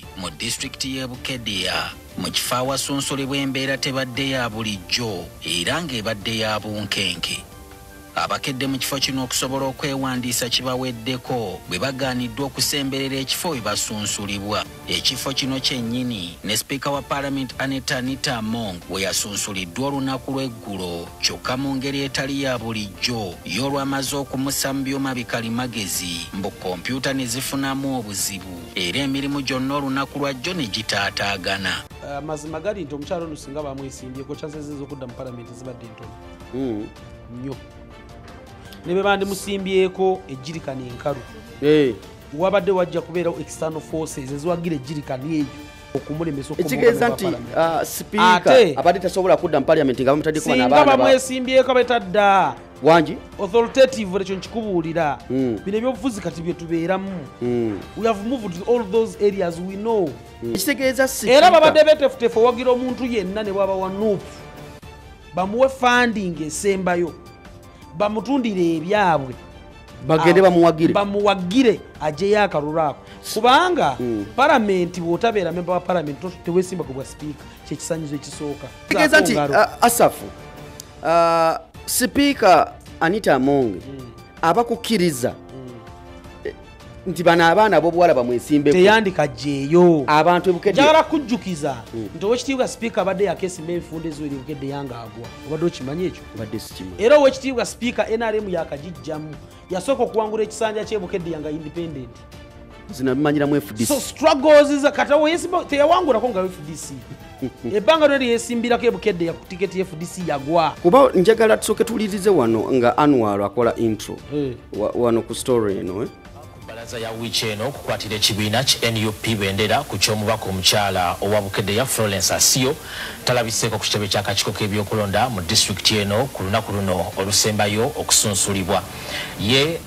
mu disitulikiti y'e Bukedea mu kifo awasunsulibwa embeera tebadde ya bulijjo era ng'ebadde ya bunkenke. Abakedde mu kifo kino okusobola okwewandiisa kibaweddeko bwe bagaaniddwa okusemberera ekifo we basunsulibwa. Ekifo kino kyennyini ne Sipiika wa Paalamenti Anita Among we yasunsuliddwa olunaku lw'eggulo kyokka mu ngeri etali ya bulijjo y'olwamaze okumussa mu byuma bikalimagezi mbu kompyuta ne zifunamu obuzibu era emirimu gyonna olunaku lwajjo ne gitaataagana. Mazima gali nti omukyalo ono singa bamwesimbyeko kyansezeza okudda mu Paalamenti zibadde ntono nnyo. Ne bwe bandimusimbyeko ejjirikani enkalu wabadde wajja kubeerawo external forces eziwagira ejjirikani eyo okumulemesa ekitegeeza nti sipiika abadde tasobola kudda mu Paalamenti nga bamutaddeko singa bamwesimbyeko betadda wangi authoritative ekyo nkikubuulira bino ebyobufuzi kati bye tubeeramu we have moved to all those areas we know. Ekitegeeza sipiika era babadde betefutefu owagira omuntu yenna ne bwaba wa nuupu bamuwe funding esembayo bamutundire ebyabwe bagende bamuwagire ajeyo akalulu ako kubanga Paalamenti bw'otabeera memba wa Paalamenti teweesimba ku bwa sipiika kyekisanyizo ekisooka. Tegeeza nti Asafu Sipiika Anita Among abakukkiriza nti bano abaana ab'obuwala bamwesimbeko teyandika jjeeyo abantu e Bukedea. Njagala kujjukiza nti Oweekitiibwa Sipiika abadde yakeesimba ebifunde ezo eri Bukedea nga agwa. Obadde okimanyi ekyo? Obadde sikimanyi. Era Oweekitiibwa Sipiika NRM yakagijjamu yasooka okuwangula ekisanja ky'e Bukedea nga independent. Zinabimanyira mu FDC. So struggles kata weesimba teyawangulako nga FDC. Ebbanga lyali yeesimbirako e Bukedea ku tiketi ya FDC yagwa. Kuba njagala tusooke tuwulirize wano nga Anwar akola intro wano ku story eno Balaza ya wiiki eno okukwatira ekibiina ki NUP bendera ku ky'omubaka omukyala owa Bukedea Florence Asio talabiseeko ku kitebe ky'akakiiko k'ebyokulonda mu disitulikiti eno ku lunaku luno olusembayo okusunsulibwa. Ye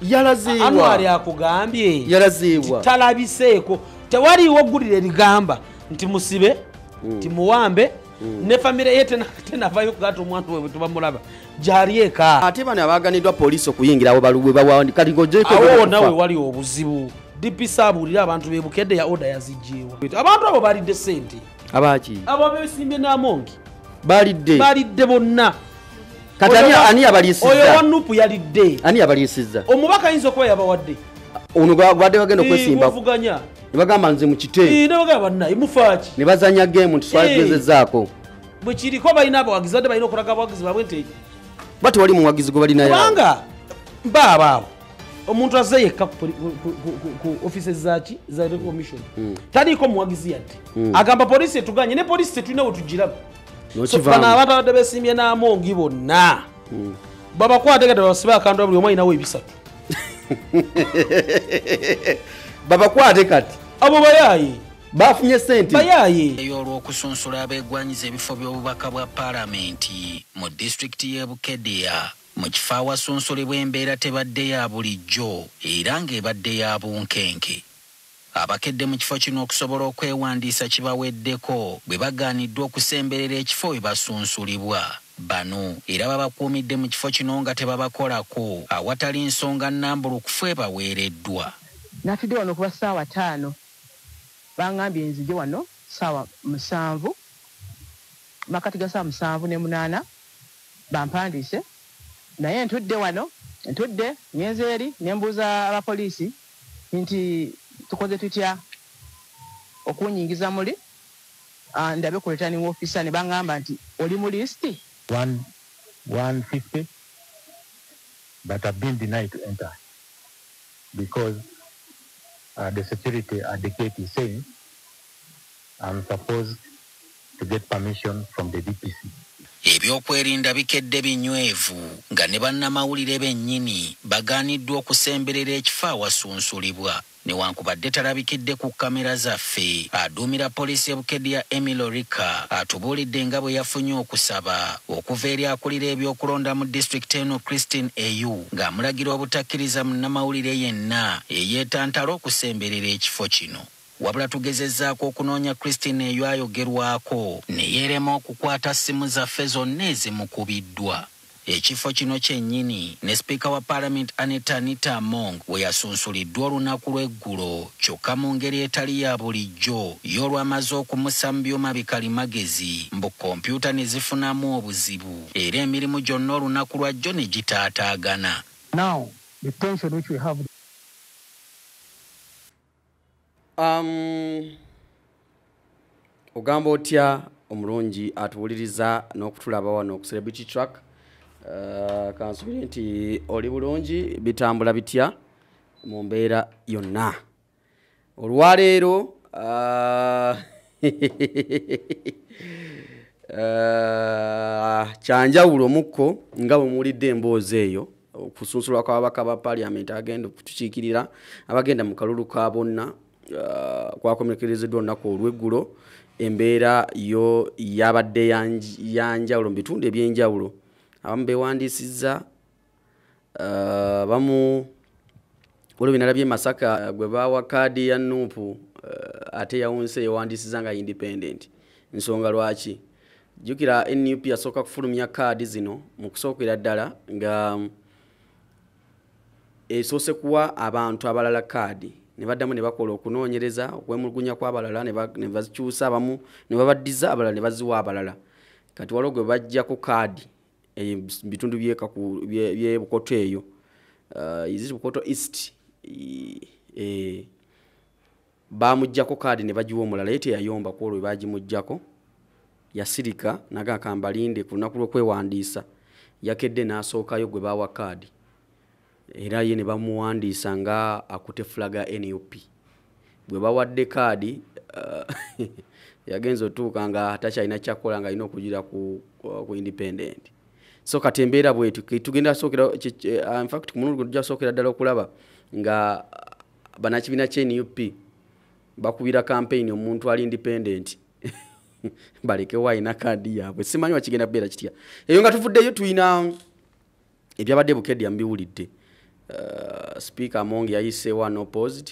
yalaziibwa. Anwar akugambye yalaziibwa talabiseeko tewaliiwo ggulire erigamba nti musibe nti muwambe ne famire ye tenavayo kugata omwantu we bwe tubamulaba gyali eka. Ate bano abaaganiddwa poliisi okuyingirawo baluwe bawandikaligojeko awo nawe wali obuzibu. DPC abuulira abantu be Bukedea oda yazijjeewa. Abantu abo balidde ssente. Abaki? Abo beesimbye n'Amongi balidde bonna. Kati ani abaliisizza? Oyo wa NUP yalidde. Ani abaliisizza? Omubaka ayinza okuba yabawadde. Ono gwabadde bagenda okwesimba. Muvuganya. Ne bagamba nze mu kite. Ne bagamba bannaye mufaaki. Ne bazanya game nti twagezezzaako. Bwe kiriko balina abawagizi badde balina okulaga abawagizi baabwe nti bati wali muwagizi gwe balinayo. Kubanga baabaawo omuntu azze yekka ku offices zaki za commission taliiko muwagizi yadde agamba poliisi etuganye ne poliisi tetulina we tugiramu. So bano abantu abadde beesimbye n'Amongi bonna babakwate kati babasibe akantu buli omu alinawo ebisatu babakwate kati abo bayaaye bafunye ssente bayaaye ey'olw'okusunsula abeegwanyiza ebifo by'obubaka bwa Paalamenti mu disitulikiti y'e Bukedea mu kifo awasunsulibwa embeera tebadde ya bulijjo era ng'ebadde ya bunkenke. Abakedde mu kifo kino okusobola okwewandiisa kibaweddeko bwe bagaaniddwa okusemberera ekifo we basunsulibwa. Bano era babakuumidde mu kifo kino nga tebabakolako awatali nsonga nnambulukufu ebaweereddwa. Natudde wano kuba ssaawa 5 bangambye nzije wano ssaawa 7 makati ga ssaawa 7 ne 8 bampandiise naye ntudde wano ngenze eri ne mbuuza abapoliisi nti tukoze tutya okunyingiza muli ndabe ku returning officer ne bangamba nti oli mu listi 150 but I've been denied to enter because the security advocate is saying I'm supposed to get permission from the DPC. Ebyokwerinda bikedde binywevu nga ne bannamawulire bennyini bagaaniddwa okusemberera ekifo awasunsulibwa newankubadde talabikidde ku kamera zaffe. Aduumira poliisi e Bukedea Emilio Rika atubuulidde nga bwe yafunye okusaba okuva eri akulira ebyokulonda mu disitulikiti eno Christine Eyu ng'amulagira obutakkiriza munnamawulire yenna eyeetantala okusemberera ekifo kino. Wabula tugezezzaako okunoonya Christine Eyu ayogerwako ne yeerema okukwata ssimu zaffe zonna ezimukubiddwa. ekifo kino kyennyini ne sipiika wa Parliament Anita Among we yasunsuliddwa olunaku lw'eggulo kyokka mu ngeri etali ya bulijjo y'olwamaze okumussa mu byuma bikalimagezi mbu kompyuta ne zifunamu obuzibu era emirimu gyonna olunaku lwajjo ne gitaataagana. Now, the tension which we have. Ogamba otya omulungi atuwuliriza n'okutulaba wano ku Celebrity Track. Kansubiri nti oli bulungi bitambula bitya mu mbeera yonna. Olwaleero kyanjawulo mukko nga bwe muwulidde emboozi eyo okusunsulwa kw'ababaka ba Parliament agenda okutukiikirira abagenda mu kalulu ka bonna kwakomekerezedwa olunaku olw'eggulo embeera yo yabadde yanjawulo mu bitundu ebyenjawulo. Abamu beewandiisizza bamu olwo binalabye Masaka gwe baawa kaadi ya Nuupu ate yawunse yewandiisiza nga independent. Nsonga lwaki jjukira NUP yasooka kufulumya kaadi zino mu kusookera ddala nga esoose kuwa abantu abalala kaadi ne baddamu ne bakola okunoonyereza okwemulugunya kw'abalala ne bazikyusa abamu ne babaddiza abalala ne baziwa abalala. Kati waliwo gwe bajjako kaadi bitundu bye Bukoto eyo iziri Bukoto East bamujjako kaadi ne bagiwa omulala ete yayomba ku olwo bagimujjako yasirika naga kambalinde ku lunaku lw'okwewandiisa yakedde n'asookayo gwe baawa kaadi era ye ne bamuwandiisa nga akute fulaga NUP bwe bawadde kaadi yagenza otuuka nga takyalina kyakola nga alina okugira ku independent. So kati embeera bwetu tugenda sookera in fact ku mulundi tujja sookera ddala okulaba nga bannakibiina kya NUP bakubira campaign omuntu ali independent balekewo alina kaadi yaabwe. Simanyi wakigenda kubeera kitya eyo nga tuvuddeyo tulina ebyabadde Bukedde mbiwulidde. Speaker Among yayise wano opposed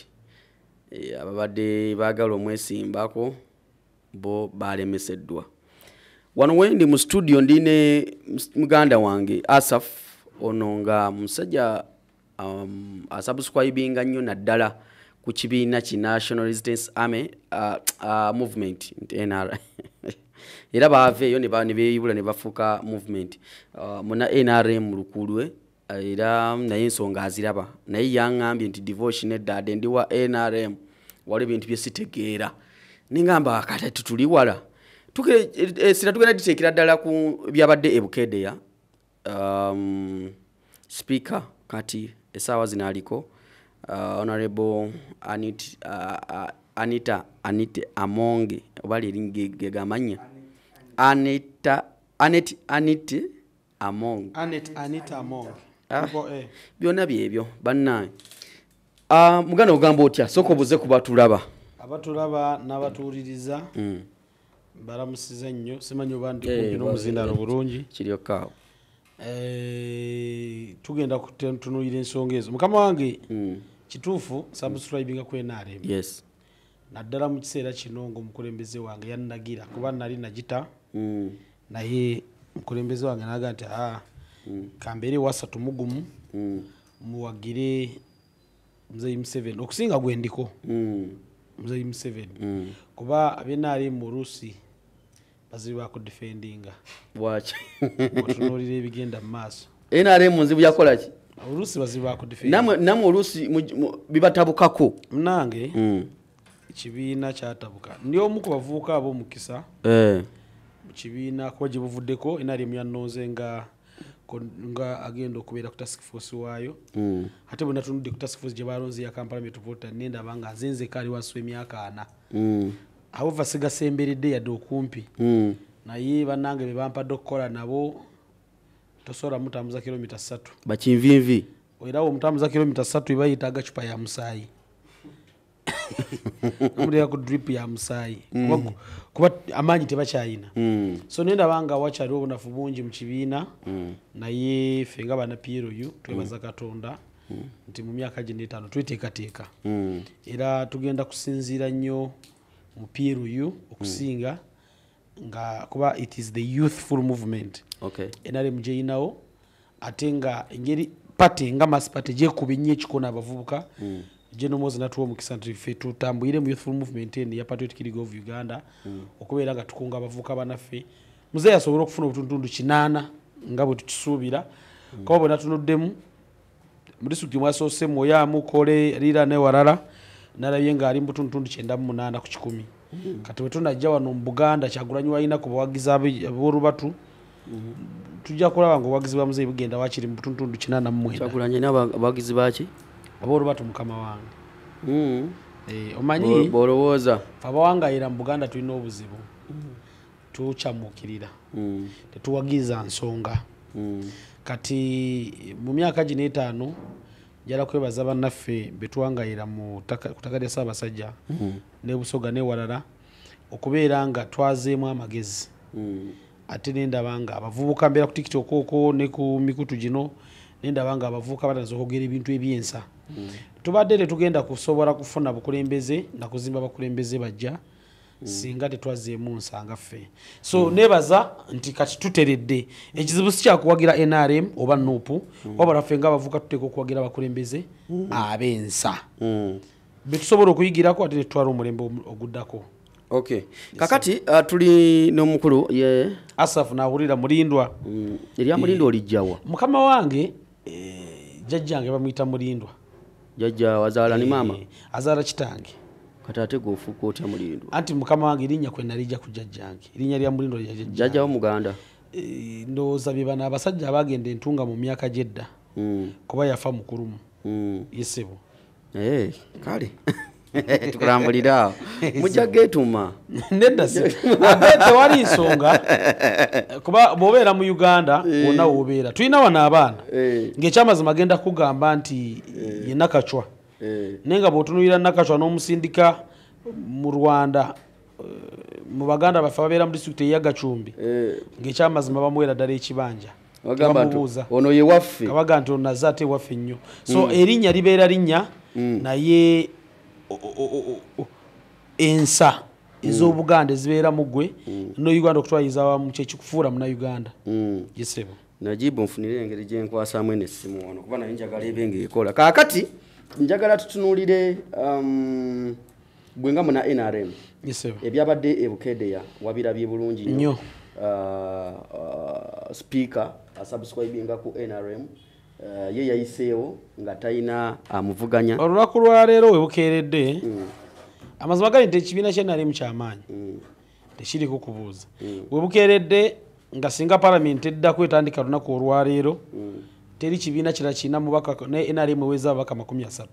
ababadde baagala omwesimbako bo balemeseddwa. Wano wendi mu studio ndine muganda wange Asaf ono nga musajja asubscribinga nnyo naddala ku kibiina ki National Resistance Army movement NRA era baaveeyo ne beeyibula ne bafuuka movement muna NRM lukulwe era naye ensonga aziraba naye yaŋŋambye nti divorce neddade ndi wa NRM wali ebintu bye sitegeera ningamba kati tutuli wala sira tugenda diteekera ddala ku byabadde e Bukeddeya. Speaker kati essaawa zino aliko Honorable Anita Among oba lyeringa gamanya Anita Among byonna byebyo bannaye. Muganda ogamba otya sooka obuze ku batulaba n'abatuwuliriza balamusiza nnyo simanyi oba ndi kumpi n'omuzindalo bulungi kiryokaawo. Tugenda kutunuulira ensonga ezo. Mukama wange kituufu subscribinga ku NRM yes naddala mu kiseera kino ng'omukulembeze wange yannagira kuba nali nagita naye omukulembeze wange naga nti kambeere wasatu mugumu muwagire Mzee Museveni okusinga gwendiko Mzee Museveni kuba abenali mu Rusi bazibu bakudefendinga watch otunuulira ebigenda mu maaso. NRM nzibu yakola ki Urusi bazibu bakudefendinga namwe Urusi bibatabukako mnange ekibiina kyatabuka ndi omu ku bavubuka ab'omukisa mu kibiina kuba gye buvuddeko NRM yannooze nga agenda okubeera ku task force waayo ate bwe natunudde ku task force gye balonze ya Kampala Metropolitan nendaba nga nzenze kali wansi w'emyaka 4 however sigasemberedde yadde okumpi naye bannange be bampadde okukola nabo tosobola mutambuza kilomita 3 bakinvinvi era omutambuza kilomita 3 bayitaaga cupa ya musaayi omulira ku drip ya musaayi kuba amaanyi tebakyayina so nendaba nga wakyaliwo obunafu bungi mu kibiina naye ffe nga bana PLU twebaza Katonda nti mu myaka gino 5 tweteekateeka era tugenda kusinziira nnyo mu PLU okusinga nga kuba it is the youthful movement okay NRM gyeyinawo ate nga engeri pate nga masipate gyekuba ennyo ekikono abavubuka genomozi natuwa omukisa nti ffe tutambuyire mu youthful movement ya Patriotic League of Uganda okubeera nga tukunga abavubuka banaffe muzeeyi asobole okufuna obutundutundu 8 nga bwe tukisuubira kuba bwe natunuddemu mu disitulikiti mwasoose Moyamu Kole Lira ne Warara nalabye ng'ali mu butundutundu 98 ku 100 kati bwe tunajja wano mu Buganda Kyagulanyi walina ku bawagizi ab'olubatu tujja kulaba ng'obuwagizi bwa muzeeyi bugenda wakiri mu butundutundu 89 Kyagulanyi n'abawagizi baki ab'olubatu mukama wange omanyi bolowooza abawangayira mu Buganda tulina obuzibu tukyamuukirira tetuwagiza nsonga kati mu myaka gino 5 njala kwebaza bannaffe betuwangayira ku ttaka lya Ssaabasajja ne Busoga ne Walala okubeera nga twazeemu amagezi ate nendaba nga abavubuka mbeera ku TikTok okwo ne ku mikutu gino nendaba nga abavubuka batandise okwogera ebintu ebyensa tubadde tetugenda kusobola kufuna bukulembeze na kuzimba bakulembeze bajja singa tetwazeemu nsanga ffe so nebaza nti kati tuteredde ekizibu si kyakuwagira NRM oba NUP wabula ffe nga abavubuka tuteeka okuwagira abakulembeze ab'ensa betusobola okuyigirako ate netutwala omulembe oguddako okay kakati tuli n'omukulu ye Asaf naawulira Mulindwa erya Mulindwa olijjawa mukama wange jjajjange bamuyita Mulindwa jjajja wazaala ni maama azaala kitange kati ate g'ofuuka otya Mulindwa anti mukama wange erinnya kwe nalijja ku jjajjange erinnya lya Mulindwa lya jjajja wa Muganda ndowooza bye bano abasajja abagenda entunga mu myaka gy'edda kuba yafa mukulumu yesebo kale tukulambulira awo mujja geetuma nedda si ate tewali nsonga kuba bw'obeera mu Uganda wonna w'obeera tulina wano abaana ng'ekyamazima agenda kugamba nti ye Nakachwa naye nga bw'otunuulira Nakachwa n'omusindika mu Rwanda mu Baganda baffe ababeera mu disitulikiti eya Gacumbi ng'ekyamazima bamuweera ddala ekibanja bamubuuza ono ye waffe kabaga nti ono azze ate ewaffe nnyo so erinnya libeera linnya naye ensa ez'Obuganda ezibeera mu ggwe no Uganda okutwayiza wamu kyekikufuula Munnayuganda yesebo Najibu nfunire engeri gye nkwasaamu essimu wano kuba naye njagala ebe ng'ekola kaakati njagala tutunuulire gwe nga muna NRM ebyabadde e Bukedeya wabirabye bulungi nnyo speaker asubscribinga ku NRM ye yayiseewo nga talina amuvuganya olunaku lwa leero we bukeeredde amazima gali nti ekibiina kye NRM kyamaanyi tekiriko kubuuza we bukeeredde nga singa palamenti eddako etandika lunaku olwaleero teri kibiina kirala kirina mubaka ne NRM eweza ababaka 30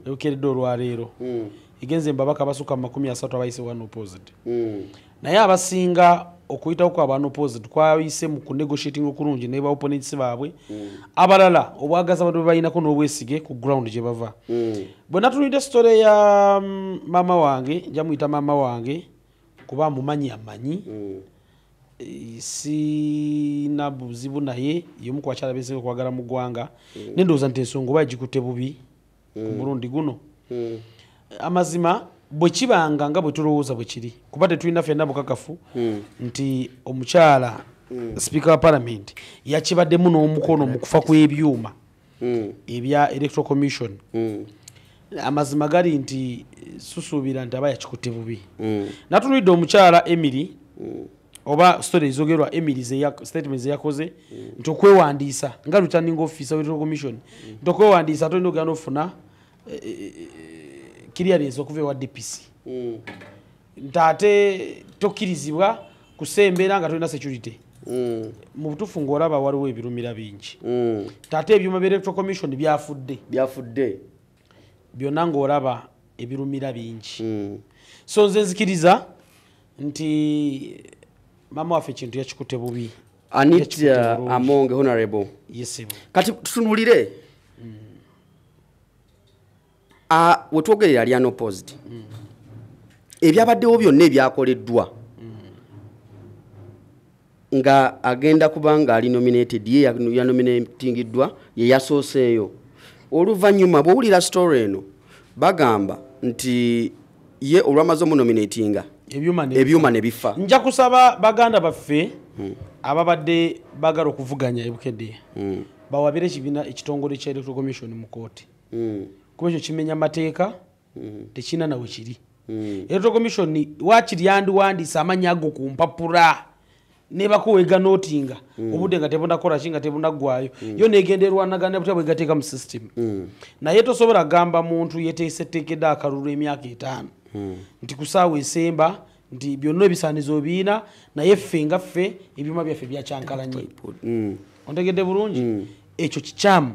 ebukeeredde olwaleero egenze mbabaka abasukka mu 30 abayise one opposite naye abasinga okuyitawo kwa opposite kwayise mu kunegotiating okulungi ne ba opponents baabwe abalala obwagaza abantu bayinako n'obwesige ku ground gye bava bwe natunulidde story ya mama wange njamuyita mama wange kuba mumanyi amanyi sina buzibu naye yomu ku bakyala beesige okwagala mu ggwanga nendowooza nti ensonga oba yagikutte bubi ku mulundi guno amazima bwe kibanga nga bwe tulowooza bwe kiri kuba tetulina ffenna bukakafu nti omukyala speaker wa parliament yakibaddemu n'omukono mu kufa kw'ebyuma ebya electoral commission amazima gali nti susuubira nti aba yakikutte bubi natunulidde omukyala Emily oba story ezogerwa Emily statement zeyakoze nti okwewandiisa nga returning officer wa electoral commission nti okwewandiisa tolina ogenda ofuna clearance okuva ewa DPC ntate tokkirizibwa kusembeera nga tolina security mu butuufu ng'olaba waliwo ebirumira bingi tate ebyuma bya electoral commission byafudde byonna ng'olaba ebirumira bingi so nze nzikiriza nti mama waffe ekintu yakikutte bubi Anita Among honorable yesebo kati tutunulire wetwogerera ali unopposed ebyabaddewo byonna ebyakoleddwa nga agenda kubanga ali nominated ye yanominatingiddwa ye yasooseeyo oluvannyuma bw'owulira story eno bagamba nti ye olwamaze omunominatinga ebyuma ne bifa nja kusaba baganda baffe ababadde bagala okuvuganya ebukedde bawabire ekibiina ekitongole kya electoral commission mu kooti kuba ekyo kimenya amateeka tekina nawe kiri electoral commission wakiri yandiwandiisa amannya ago ku mpapula ne bakuwega nootinga obudde nga tebunakola ki nga tebunaggwayo yo negenderwanagana butya bwegateeka mu system naye tosobola gamba muntu yeteesetteekedde akalulu emyaka 5 nti ku ssaawa esemba nti byonna ebisaanizo biina naye ffe nga ffe ebyuma byaffe byakyankalanye ontegedde bulungi ekyo kikyamu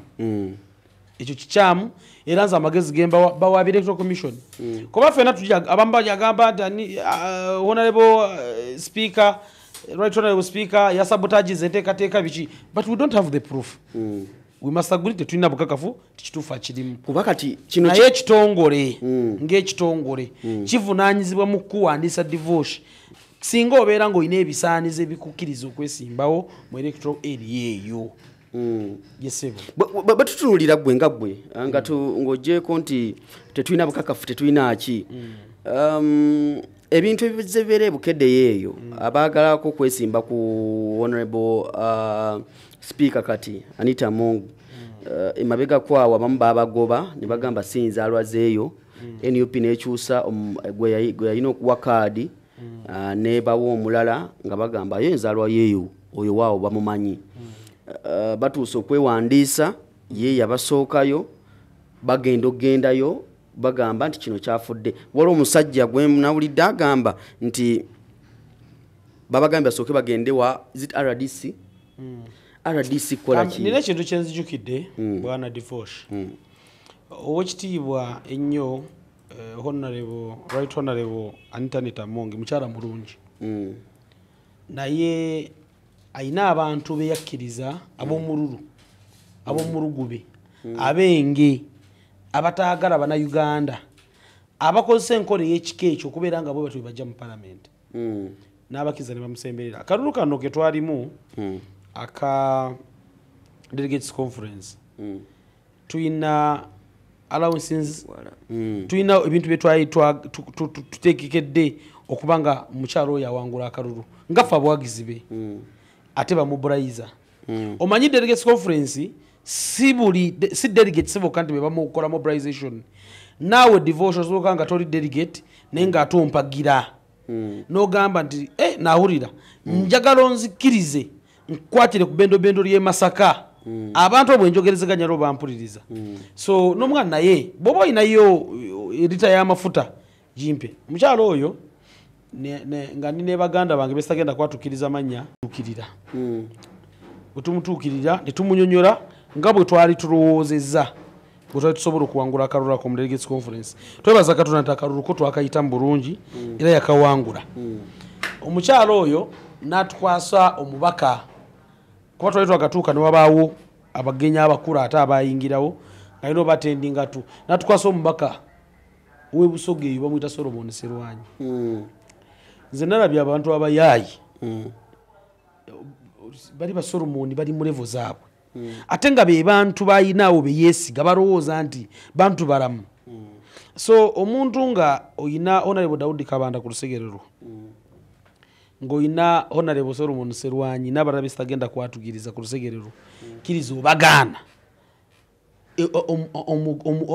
ekyo kikyamu era nze amagezi gemba bawabi electoral commission kuba ffena abamu bajagamba nti honorable speaker right honorable speaker yasabotagize enteekateeka biki but we don't have the proof we must agree tetulina bukakafu tikituufu akirimu kuba kati kino naye ekitongole ng'ekitongole kivunaanyizibwa mu kuwandiisa divorce singa obeera ng'olina ebisaanizo ebikukkiriza okwesimbawo mu electoral area eyo yesebo batutunulira gwe nga gwe ng'ogyeko nti tetulina bukakafu tetulina ki ebintu ebibeera ebukeddeyo eyo abaagalako kwesimba ku honorable speaker kati Anita Among emabega kwawo abamu babagoba ne bagamba si nzaalwa zeeyo NUP n'ekyusa gwe yalina okuwa kaadi nebawo omulala nga bagamba yo enzaalwa yeeyo oyo waawo bamumanyi batuuse okwewandiisa ye yabasookayo bagenda okgendayo bagamba nti kino kyafudde waliwo omusajja gwe nawulidde agamba nti babagambye basooke bagende wa RDC RDC kola ki nina ekintu kyenzijukidde bwana divorce owekitiibwa ennyo right honorable Anita Among mukyala mulungi naye ayina abantu beyakkiriza ab'omulugube abenge abataagala bannayuganda abakozesa enkola ey'ekika ekyo okubeera nga bo batwe bajja mu palamenti n'abakiza ne bamusemberera akalulu kano ke twalimu aka delegates conference tuyina allowances tuyina ebintu bye tuteekekedde okuba nga mukyalo oyo awangula akalulu ngaffe abawagizi be ate bamubulayiza omanyi delegates conference si delegate bokka nti bebamukola mobilization naawe divorce osoboka nga toli delegate naye nga ate ompagira n'ogamba nti naawulira njagala onzikirize nkwatire ku bendobendo ly'e Masaka abantu obwe njogerezeganya lwo bampuliriza so n'omwana naye bw'oba olinayo erita y'amafuta gimpe omukyalo oyo nga nina baganda bange besitagenda kwatukiriza mannya tukirira bwetumutuukirira ne tumunyonyola nga bwe twali tulowoozezza bwe twali tusobola okuwangula akalulu ako mu delegates conference twebaza Katonda nti akalulu ko twakayita mu bulungi era yakawangula omukyalo oyo n'atukwasa omubaka kuba twali twakatuuka ne wabaawo abagenyi abakulu ate abayingirawo alina obatendingatu n'atukwasa omubaka w'ebusoga eyo bamuyita Solomon Serwanyi nze nalabye abantu abayaayi bali ba Solomon bali mu levo zaabwe ate nga be bantu bayinaawo beyeesiga balowooza nti bantu balamu so omuntu nga oyina honorable Daudi Kabanda ku lusegerero ng'oyina honorable Solomon Serwanyi n'abalala besitagenda kwatugiriza ku lusegerero kiriza obagaana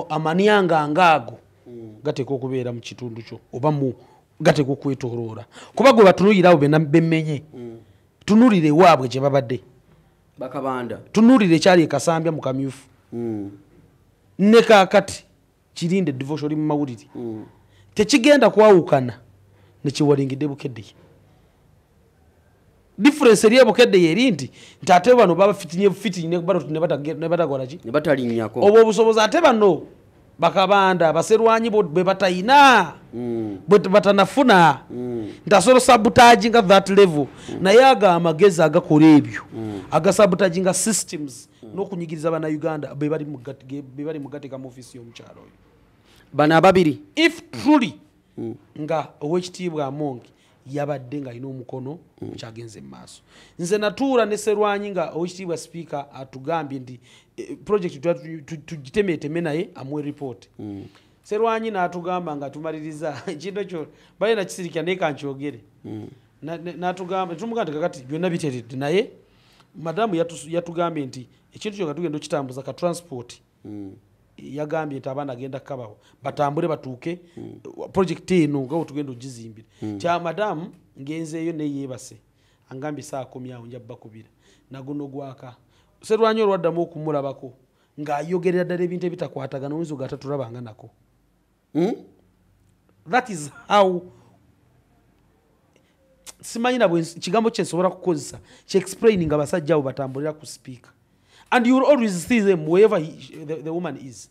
amanyanga ngaago gateeka okubeera mu kitundu kyo oba gateeka okwetooloola kuba gwe batunulirawo bemmenye tunulire waabwe gye babadde bakabanda tunulire ekyali ekasambya mu kamyufu ne kaakati kirinde divorce oli mu mawulire tekigenda kwawukana nekiwalingidde bukeddeyo difference eri ebukeddeyo eri nti ate bano baba fitinye ne batakola ki ne batalinnyako obwo obusobozi ate bano bakabanda baserwanyi bwe batayina bwe batanafuna ntasobola sabotaginga that level naye aga amagezi agakola ebyo agasabotaginga systems n'okunyigiriza bannayuganda be bali mu gateeka mu ofiisi y'omukyalo oyo bano ababiri if truly nga owekitiibwa Among yabadde nga alina omukono kyagenze mu maaso nze natuula ne Serwanyi nga owekitiibwa speaker atugambye nti project tugitemeeteme naye amuwe report Serwanyi n'atugamba nga tumaliriza ekintu ekyo bali nakisirikira naye kankyogere natugamba tumuganda kakati byonna biteredde naye madamu yatugambye nti ekintu kyo nga tugenda okitambuza ka transport yagambye nti abaana agenda kukabawo batambule batuuke projekiti eno nga wetugenda ogizimbira kya madamu ngenzeeyo neyeebase angambye saa 10 awo nja bakubira naguno gwaka serwanyi olwaddamu okumulabako ng'ayogerera ddala ebintu ebitakwatagana oyinza ogatatulabanga nako that is how simanyi nabwe kigambo kye nsobola kukozesa kyexplaining abasajja abo batambulira ku speaker and you will always see them wherever the woman is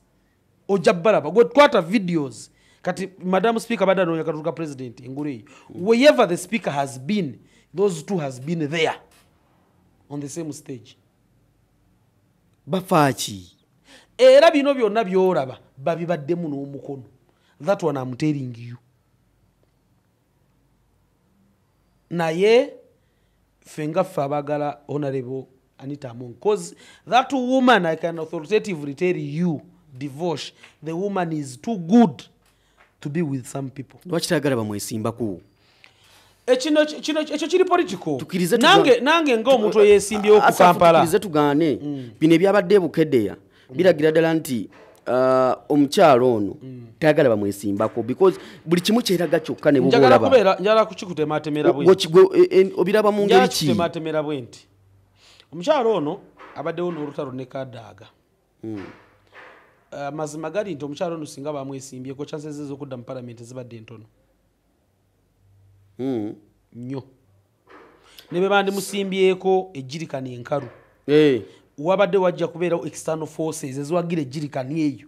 ojja balaba gwatwata videos kati madam speaker badano yakatuka president engule wherever the speaker has been those two has been there on the same stage bafachi era bino byonna byolaba babibaddemu n'omukono that one I'm telling you naye fenga fabagala honorable Anita Among because that woman I can authoritatively tell you divorce the woman is too good to be with some people lwakitagala bamwesimbako ekyo kiri political Tukirize nange ng'omuntu eyesimbyewo ku Kampala tukirize tugaane bino ebyabadde Bukeddeya biragira ddala nti omukyalo ono tayagala bamwesimbako because buli kimu kyeraga kyokka ne bubolaba njala kukikutematemera bwe obiraba mu ngeri ki kutematemera bwe nti omukyalo ono abaddewo n'olutalo ne Kadaaga mazima gali nti omukyalo ono singa bamwesimbyeko chances ez'okudda mu parliament zibadde ntono nnyo ne bwe bandimusimbyeko ejjirikani enkalu wabadde wajja kubeerawo external forces eziwagira ejjirikani eyo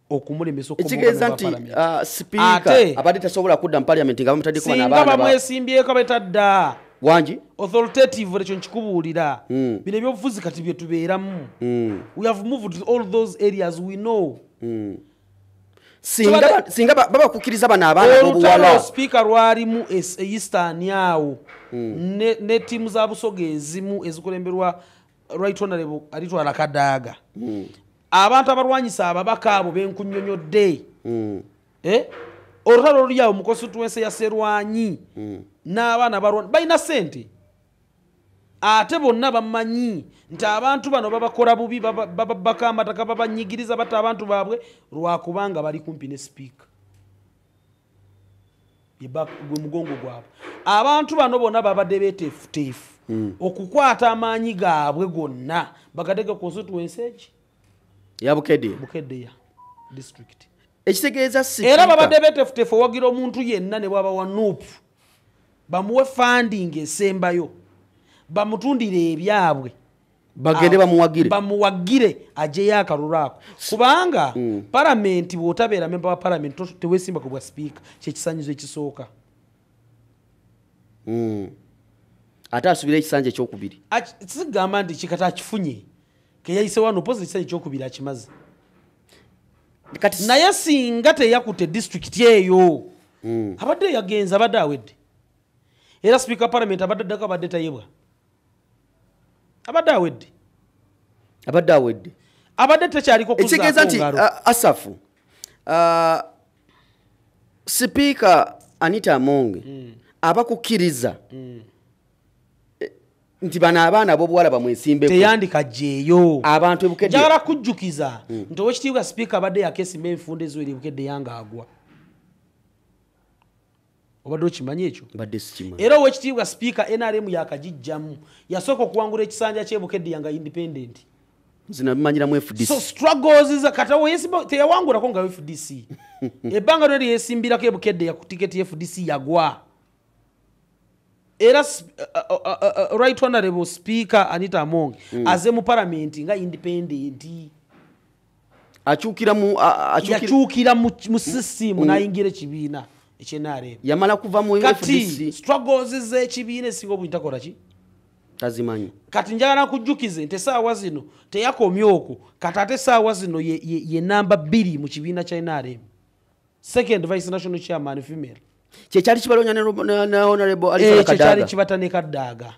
okumulemesa ekitegeeza nti sipiika abadde tasobola kudda mu parliament nga bamutaddeko banabaana singa bamwesimbyeko betadda wangi authoritative ekyo nkikubuulira bino ebyobufuzi kati bye tubeeramu we have moved to all those areas we know singa baba kukiriza bana abaana b'obuwala speaker lwalimu eastern awo ne tiimu za busoga ezimu ezikulemberwa right honorable alitwala Kadaaga abantu abalwanyisa ababaka abo benkunyonyodde olutalo olulyawo mu constituency ya Serwanyi n'abaana balwana balina ssente ate bonna bamanyi nti abantu bano babakola bubi babaka amataka babanyigiriza batta abantu baabwe lwakubanga bali kumpi ne speaker gwe mugongo gwabwe abantu bano bonna babadde beteefuteefu okukwata amaanyi gaabwe gonna bagadege constituency egi ya Bukeddeya district ekitegeeza sipiika era babadde beteefuteefu owagira omuntu yenna ne bwaba wa nuupu bamuwe funding esembayo bamutundire ebyabwe bagende bamuwagire ajeyo akalulu ako kubanga parliament bw'otabeera member wa parliament teweesimba ku bwa speaker kyekisanyizo ekisooka ate asubira ekisanja ekyokubiri sigamba nti kikata akifunye keyayise wano opozi ekisanja ekyokubiri akimaze naye singa teyakutte district eyo abadde yagenza abadde awedde era speaker parliament abadde addako abadde tayebwa abadde awedde abadde tekyaliko ekitegeeza nti Asafu sipiika Anita Among abakukkiriza nti bano abaana b'obuwala bamwesimbeko teyandika jeeyo abantu ebukedde njagala kujjukiza nti owekitiibwa sipiika abadde yakeesimba enfundo eziwera ebukedde yanga agwa obadde okimanyi ekyo badde sikimanyi era owekitiibwa sipiika NRM yakagijjamu yasooka okuwangula ekisanja ky'ebukedde yanga independent zinabimanyiramu FDC so struggles kata weyesimba teyawangulako nga FDC ebbanga lyoli yesimbirako ebukedde ku tiketi ya FDC yagwa era right honorable speaker Anita Among aze mu parliament nga independent yakyukira mu system n'ayingira ekibiina ekyenarem yamala kuva mu FDC struggles z'ekibiina esinga obuntakola ki tazimanyi kati njagala kujjukize nti essaawa zino teyakomye okwo kati ate essaawa zino ye namba 2 mu kibiina kya NRM second vice national chairman female kyekyali kibaloonya ne honorable Alitwala Kadaaga kyekyali kibata ne Kadaaga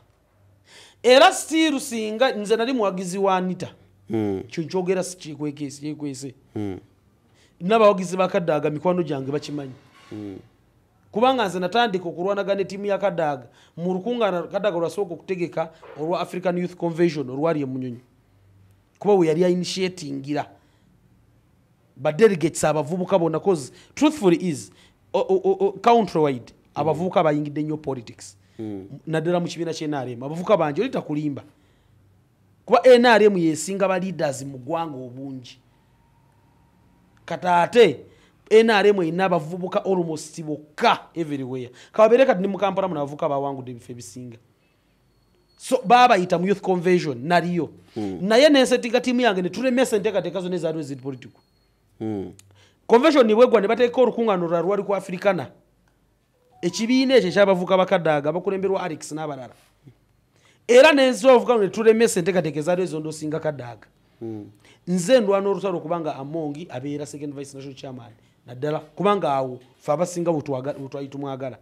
era still singa nze nali muwagizi wa Anita kyonkyogera sikikwese n'abawagizi ba Kadaaga mikwano gyange bakimanyi kubanga nze natandika okulwanagana ettiimu ya Kadaga mu lukungaana Kadaga lwasooka okutegeka olwa African Youth Convention olwali emunyonyi kuba we yali initiatingira badelegates abavubuka bonna cause truthfully is countrywide abavubuka bayingidde nnyo politics naddala mu kibiina ky'NRM abavubuka bangi oli takulimba kuba NRM yesinga ba leaders mu ggwanga obungi kataate NRM ina abavubuka almost bokka everywhere kababeere kati ni mu Kampala muna abavubuka bawangudde ebifo ebisinga so baba ita mu youth convention naliyo naye nesetinga timu yange ne tulemesa enteekateeka zonna ezaaliwo eziri political convention nibwegwa ne bateeka olukuŋŋaano lwali ku Africana ekibiina ekyo ekyabavubuka bakadaaga bakulemberwa Alex n'abalala era nensi ovuga ne tulemesa enteekateeka ezaaliwo ezo ndosinga kadaaga nze ndwana olutalo kubanga Amongi abeera second vice national chairman naddala kubanga awo fe abasinga butwali tumwagala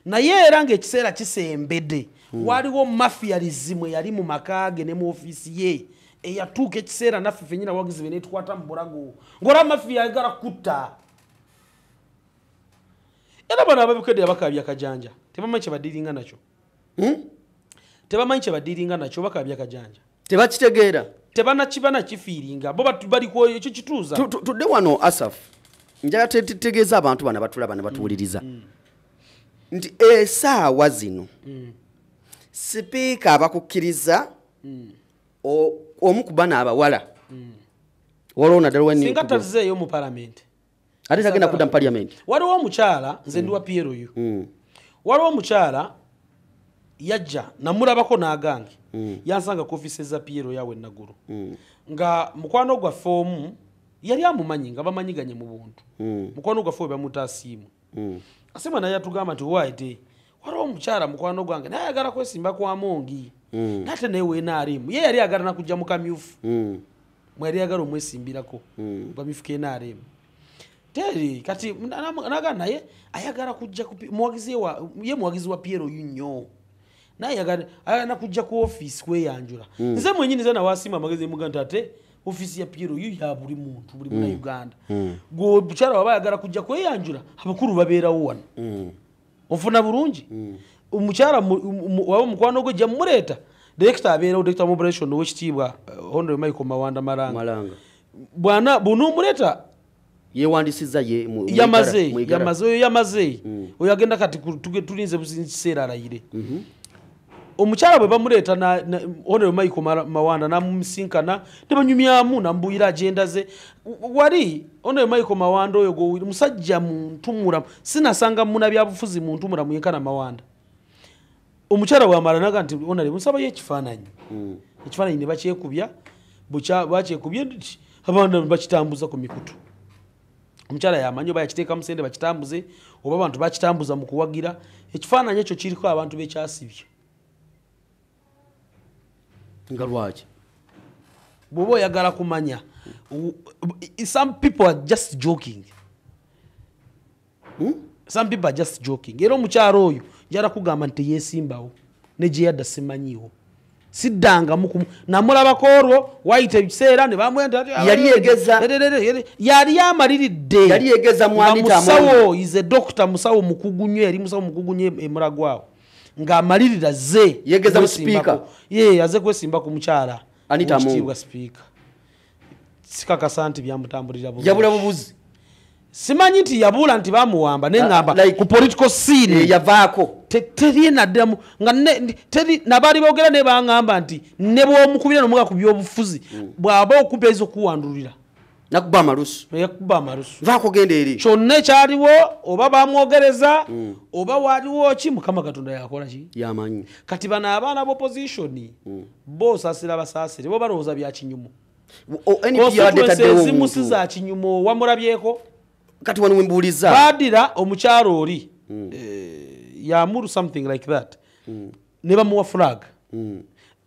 naye era ng'ekiseera kisembedde waliwo mafialism yali mu makaage ne mu ofiisi ye eyatuuka ekiseera naffe fenyina wagizi be netukwata mu bulago ng'olaba mafiya ayagala kutta era bano ababikedde abakaabya kajanja tebamanyi kye badiringa nakyo tebamanyi kye badiringa nakyo bakaabya kajanja tebakitegeera tebanakiba kifiiringa bo baliko ekyo kituuza tudde wano Asaf njala tegeeza abantu bana batulaba ne batuwuliriza nti esaawa zino sipiika abakukkiriza omu ku bana abawala waliwo naddala singa tazizeeyo mu palamenti ate tagenda kudda mu palamenti waliwo omukyala nze ndi wa PLU waliwo omukyala yajja namulabako n'agange yansanga ku ofisi za PLO yawe Naguru nga mukwano gwaffe omu yali amumanyi nga bamanyiganye mu buntu mukwano gwaffe we bamuta asiimu asema naye atugamba nti waite waliwo omukyala mukwano gwange naye ayagala kwesimba kwa Amongi nate naye wenaarimu ye yali ayagala nakujja mu kamyufu mwali ayagala omwesimbirako bamyufu kenarimu teri kati naga naye ayagala kujja muwagizi wa PLO nnyo naye ayagala kujja ku office kweyanjula nze mwenyini zana wasima magezi muganda ate office ya PLO ya buli muntu buli mu Uganda go bukyala waba ayagala kujja kweyanjula abakuru babeerawo wano ofuna bulungi omukyala waba mukwano gwe jja mumuleta director abeerawo director mobilization w'ekitiibwa Honorable Michael Mawanda Malanga bwana bunu muleta yewandisiza yamaze oyo agenda kati tulinze businziseera alayire omukyala bwe bamuleta na Honorable Michael Mawanda namumusinkana ne banyumyamu nambuyira agenda ze wali Honorable Michael Mawanda oyo go musajja muntu muramu sinasanga muna byabufuzi muntu muramu yenkana Mawanda omukyala bwamala naga nti Honorable musaba yekifaananyi ekifaananyi ne bakyekubya bakyekubye abantu bakitambuza ku mikutu omukyala yamanyi oba yakiteeka musende bakitambuze oba abantu bakitambuza mu kuwagira ekifaananyi ekyo kiriko abantu bekyasibye nga lwaki bw'oba oyagala kumanya some people are just joking some people are just joking era omukyala oyo njala kugamba nti yesimbawo ne gye yadda simanyiwo siddanga namulabako olwo wayita ebiseera ne bamwenda yali amaliridde musawo is a doctor musawo mukugu nnyo yali musawo mukugu nnyo emulagwawo ng'amalirira ze yegeza mu speaker aze kwesimba ku mukyala ekitiibwa speaker sikakasa nti byamutambulira yabula bubuzi simanyi nti yabula nti bamuwamba neŋŋamba ku political scene yavaako teri naddemu nga teri nabaali boogera ne baŋŋamba nti ne bw'omukubira n'omuga ku by'obufuzi bw'aba okupa ezokuwandulira nakuba amalusu yakuba amalusu vaako genda eri kyonna ekyaliwo oba bamwogereza oba waliwo ki Mukama Katonda yakola ki yamanyi kati bano abaana b'opposition bo osaasira basaasire bo balowooza bya kinyumu ezimu si za kinyumu wamulabyeko kati wano wembuuliza baadira omukyalo oli yamuru something like that ne bamuwa flag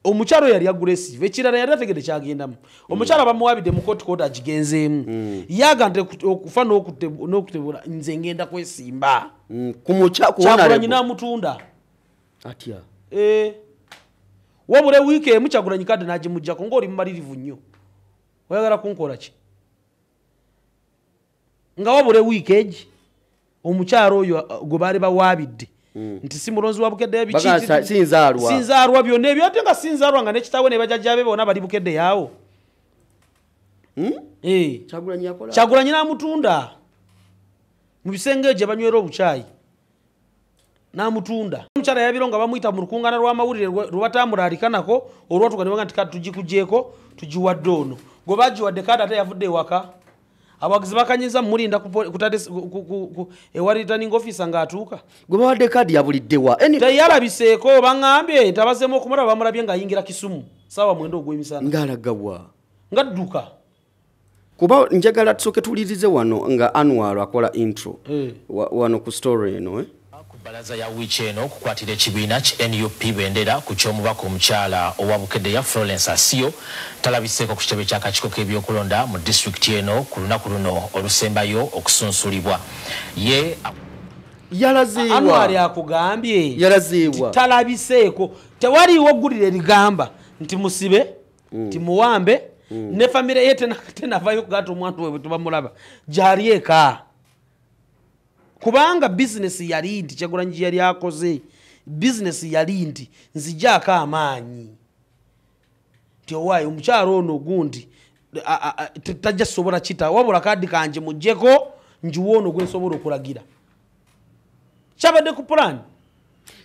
omukyalo yali aggressive ekirala yali ategedde kyagendamu omukyala bamuwabidde mu kooti agigenzeemu yaga nti okufa n'okutebula nze ngenda kwesimba Kyagulanyi n'amutunda atya wabula wiiki emu Kyagulanyi kadde n'agimugyako ng'oli mumalirivu nnyo oyagala kunkola ki nga wabula wiiki egi omukyalo oyo gwe baali bawabidde nti si mulonzi wa bukedde Bagasa sinzaalwa byonna ebyo ate nga sinzaalwa nga nekitawe ne bajjajjabe boona bali bukedde yaawo Kyagulanyi n'amutunda mu bisenge gye banywera obukyayi n'amutunda omukyala yabiro nga bamuyita mu lukuŋŋaana lw'amawulire lwe batambulaalika nako olwatuka ne baga nti kati tugikugyeko tugiwadde ono gwe bagiwadde kaadi ate yavudde ewaka abawagizi bakanyiza mulinda ewali returning officer ng'atuuka gwe bawadde kaadi yabuliddewa teyalabiseeko baŋŋambye nti abazeemu okumulaba bamulabye ng'ayingira kisumu saawa 9 ogw'emisana ng'alagawa ngadduka kuba njagala tusooke tuwulirize wano nga Anwar akola intro wano ku story eno Balaza ya wiiki eno okukwatira ekibiina ki NUP bendera ku ky'omubaka omukyala owa Bukedde ya Florence Asio talabiseeko ku kitebe ky'akakiiko k'ebyokulonda mu disitulikiti eno ku lunaku luno olusembayo okusunsulibwa ye Anwar akugambye yalaziibwa talabiseeko tewaliiwo ggulire erigamba nti musibe nti muwambe ne famire ye tenavayo kugata omwana we bwe tubamulaba gyali eka kubanga bizinesi yali nti Kyagulanyi yali akoze bizinesi yali nti nzijaako amaanyi nti owaayi omukyalo ono gundi tajja sobola kita wabula kaadi kanje muggyeko njiwa ono gwe nsobola okulagira kyabadde ku plan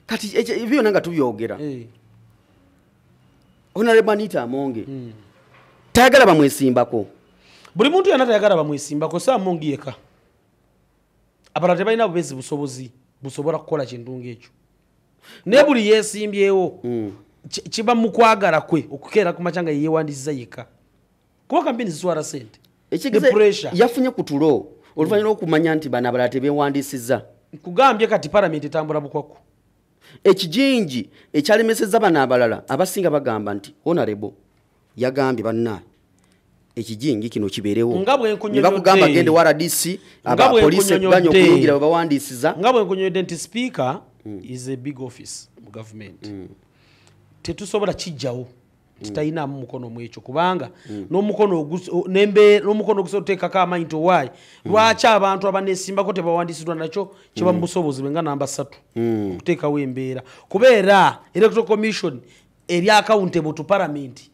kati byonna nga tubyogera Honorable Anita Amonge tayagala bamwesimbako buli muntu yana tayagala bamwesimbako saa Amonge yeka abalala tebalina bubezi busobozi busobola kukola kintu ng'ekyo naye buli yeesimbyewo kiba mu kwagala kwe okukeera ku makya nga yeewandisiza yekka kuba kampeni ziswala ssente yafunye ku tulo oluvannyuma lw'okumanya nti bano abalala tebeewandisiza kugambye kati palamenti etambula bukwaku ekijinji ekyalemesezza bano abalala abasinga bagamba nti Honorable yagambye bannaye ekijingi kino kibeerewo bakugamba gende wa RDC abapoliisi banya okulungira babawandisiza nga bwe nkunyonyodde nti speaker is a big office mu government tetusobola kijjawo titalinamu mukono mu ekyo kubanga n'omukono ogusobola oteekako amaanyi nti owaayi lwaki abantu abanesimbako tebawandisiddwa nakyo kiba mu busobozi bwe nga namba 3 okuteekawo embeera kubeera electoral commission eri accountable to parliament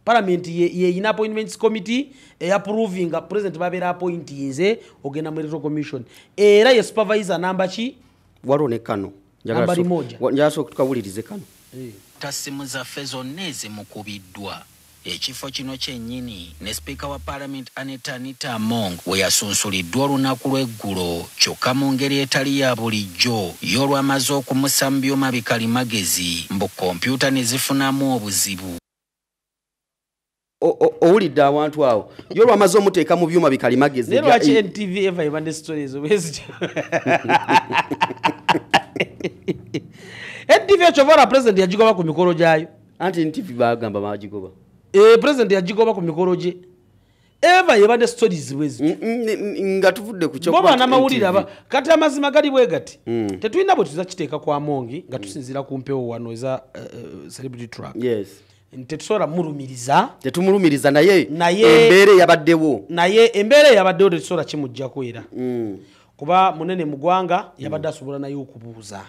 Parliament ye appointments committee approving president babera appointees ogenda mu electoral commission era ye supervisor namba ki walone kano njagala tukawulirize kano tasimu zaffe zonna ezimukubiddwa ekifo kino kyennyini ne speaker wa parliament Anita Among we yasunsuliddwa olunaku lw'eggulo kyokka mu ngeri etali ya bulijjo y'olwamaze okumusa mu byuma bikalimagezi mbu kompyuta ne zifunamu obuzibu owulidde abantu awo yo lwamaze omuteeka mu byuma bikalimagezi naye lwaki NTV eva ebadde stories obwezityo NTV ekyovaola president yagigoba ku mikolo gyayo anti NTV bagamba bagigoba president yagigoba ku mikolo gye eva yebadde stories bwezityo nga tuvudde ku bo banamawulire kati amazima gali bwe gati tetulina bwe tuza kiteeka ku Amongi nga tusinziira ku mpewo wano eza celebrity track yes tetusobola mulumiriza tetumulumiriza naye embeera yabaddewo naye embeera yabaddewo tetusobola kimuggyako era kuba munene mu ggwanga yabadde asobola naye okubuuza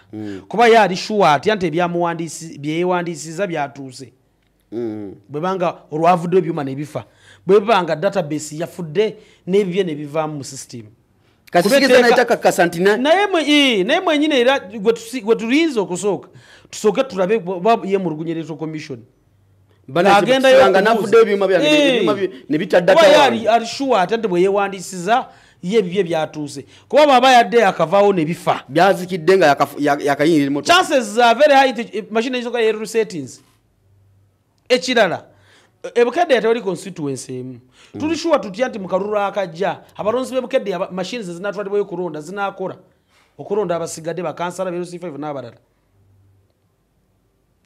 kuba ye ali sure atya nti byeyewandiisiza byatuuse bwe banga olwavudde ebyuma ne bifa bwe banga database yafudde n'ebibye ne bivaamu mu system naye mwenyine era gwe tulinza okusooka tusooke tulabe ye mu Lugunyu Electoral Commission ali sure ate nti bwe yeewandisiza ye bibye byatuuse kuba baba yadde akavaawo ne bifa byazikidde nga yakayingira chances are very high machine ezisoka ye settings ekirala ebukedde yatewali constituency emu tuli sure tutya nti mu kalulu akajja abalonzi b'ebukedde machines zinatwalibwayo okulonda zinakola okulonda abasigadde bakansala be C5 n'abalala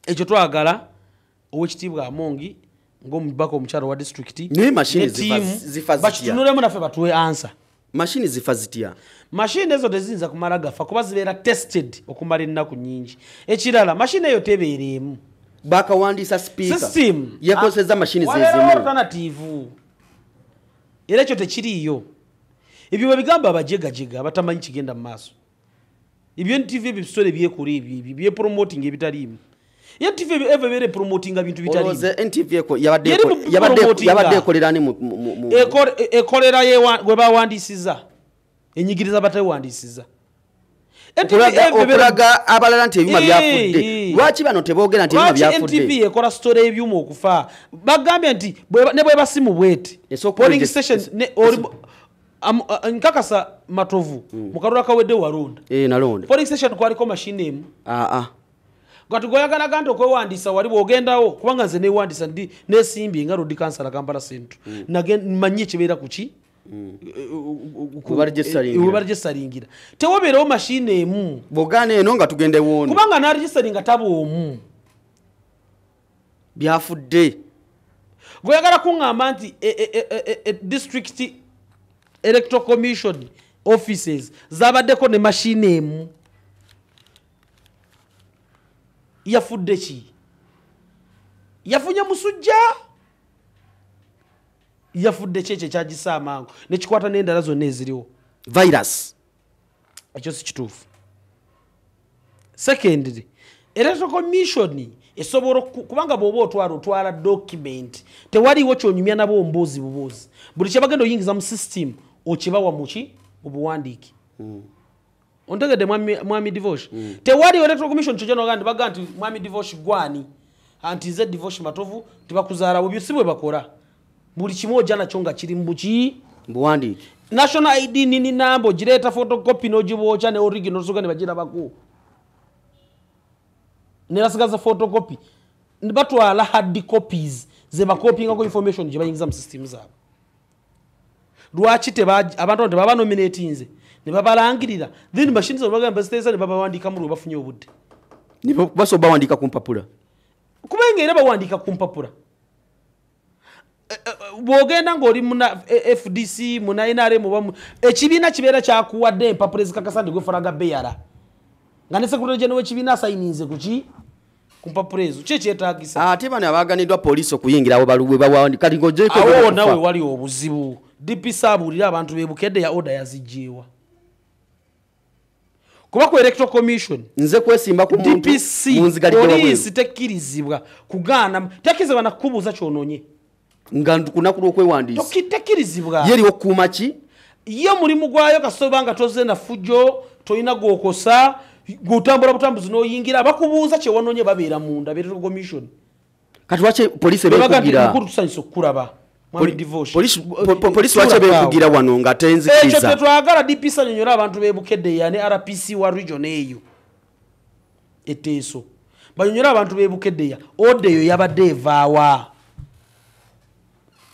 ekyo twagala owekitiibwa Amongi ng'omubaka omukyalo wa district naye machine zifa bakitunulemu naffe batuwe answer machine zifa zitya machine ezo teziyinza kumala gafa kuba zibeera tested okumala ennaku nnyingi ekirala machine eyo tebeereemu bakawandisa speaker system yakozesa machine zezimu alternative era ekyo tekiriiyo ebyo babigamba abajegajega abatamanyi kigenda mu maaso ebyo NTV ebisitole byekula ebyo byepromoting ebitaliimu NTV eve bere promoting ebintu bitaliimu NTV yabadde ekolera ni ekolera gwe bawandiisiza enyigiriza batawandiisiza okulaga abalala nti ebyuma byafudde lwaki bano teboogera nti ebyuma byafudde NTV ekola story ebyuma okufa bagambye nti ne bwe basimu bwete polling station nkakasa Matovu mukarura kawedde walonda nalonda polling station kwaliko machine emu gati goyagala ganto kwewandisa wali bwogendawo kubanga nze newandisa ndi nesimbi nga road council Kampala Central manye kibeera kuki ubaregisteringira tewobeerawo machine emu bogana eno nga tugende wono kubanga naregisteringa tabo omu byafudde goyagala kuŋŋamba nti district electoral commission offices zabaddeko ne machine emu yafudde ki yafunye musujja yafudde kyekyo ekyagisa amangu nekikwata n'endala zonna eziriwo virus ekyo si kituufu secondly electoral commission esobola kubanga bw'oba otwala document tewaliwo kyonyumya nabo mboozi buboozi buli kye bagenda oyingiza mu system okibawa muki mu buwandiiki ontegedde mwami divorce tewaliwo electoral commission kyokyonogandi baga nti mwami divorce gwani anti nze divorce Matovu tebakuzaalawo byo si bwe bakola buli kimu ojja nakyo nga kiri muki buwandiiki national ID nini nambo gireeta photocopy n'ogibwokya ne original soga ne bagirabako ne basigaza photocopy batwala hard copies ze bakopingako information gye bayingiza mu system zaabwe lwaki abantu tebaba nominatinze ne babalangirira then machines bagamba station ne babawandika mu bafunye obudde nibo basoba wandika ku mpapula kubanga era bawandika ku mpapula bwogenda ng'oli muna FDC muna NRM ekibiina kibeera kyakuwadde empapula ezikakasa nti gwefalaga beyara nga ne secretary general w'ekibiina asayinize kuki ku mpapula ezo kyekyetaagisa ate bano abaganiddwa poliisi okuyingirawo baluwe bawandika awo nawe wali obuzibu DPC abuulira abantu bebukedde ya order yazijjeewa kuba ku electoral commission nze kwesimba ku muntu poliisi tekkirizibwa kugaana tekkirizibwa nakubuuza kyononye nga kunaku lw'okwewandiisa tekkirizibwa yeri okukuuma ki ye mulimu gwayo kasoba nga toze na fujjo toyina gwokosa gutambula butambuzi n'oyingira bakubuuza kyewanonye babeera munda electoral commission kati lwaki poliisi ebeekugira mukulu tusanyusa okukulaba poliisi lwaki ebeekugira wano nga tenzikiriza ekyo tetwagala DPC anyonyola abantu bebukedde yani RPC wa region eyo eteeso banyonyola abantu bebukedde ya ode eyo yabadde evaawa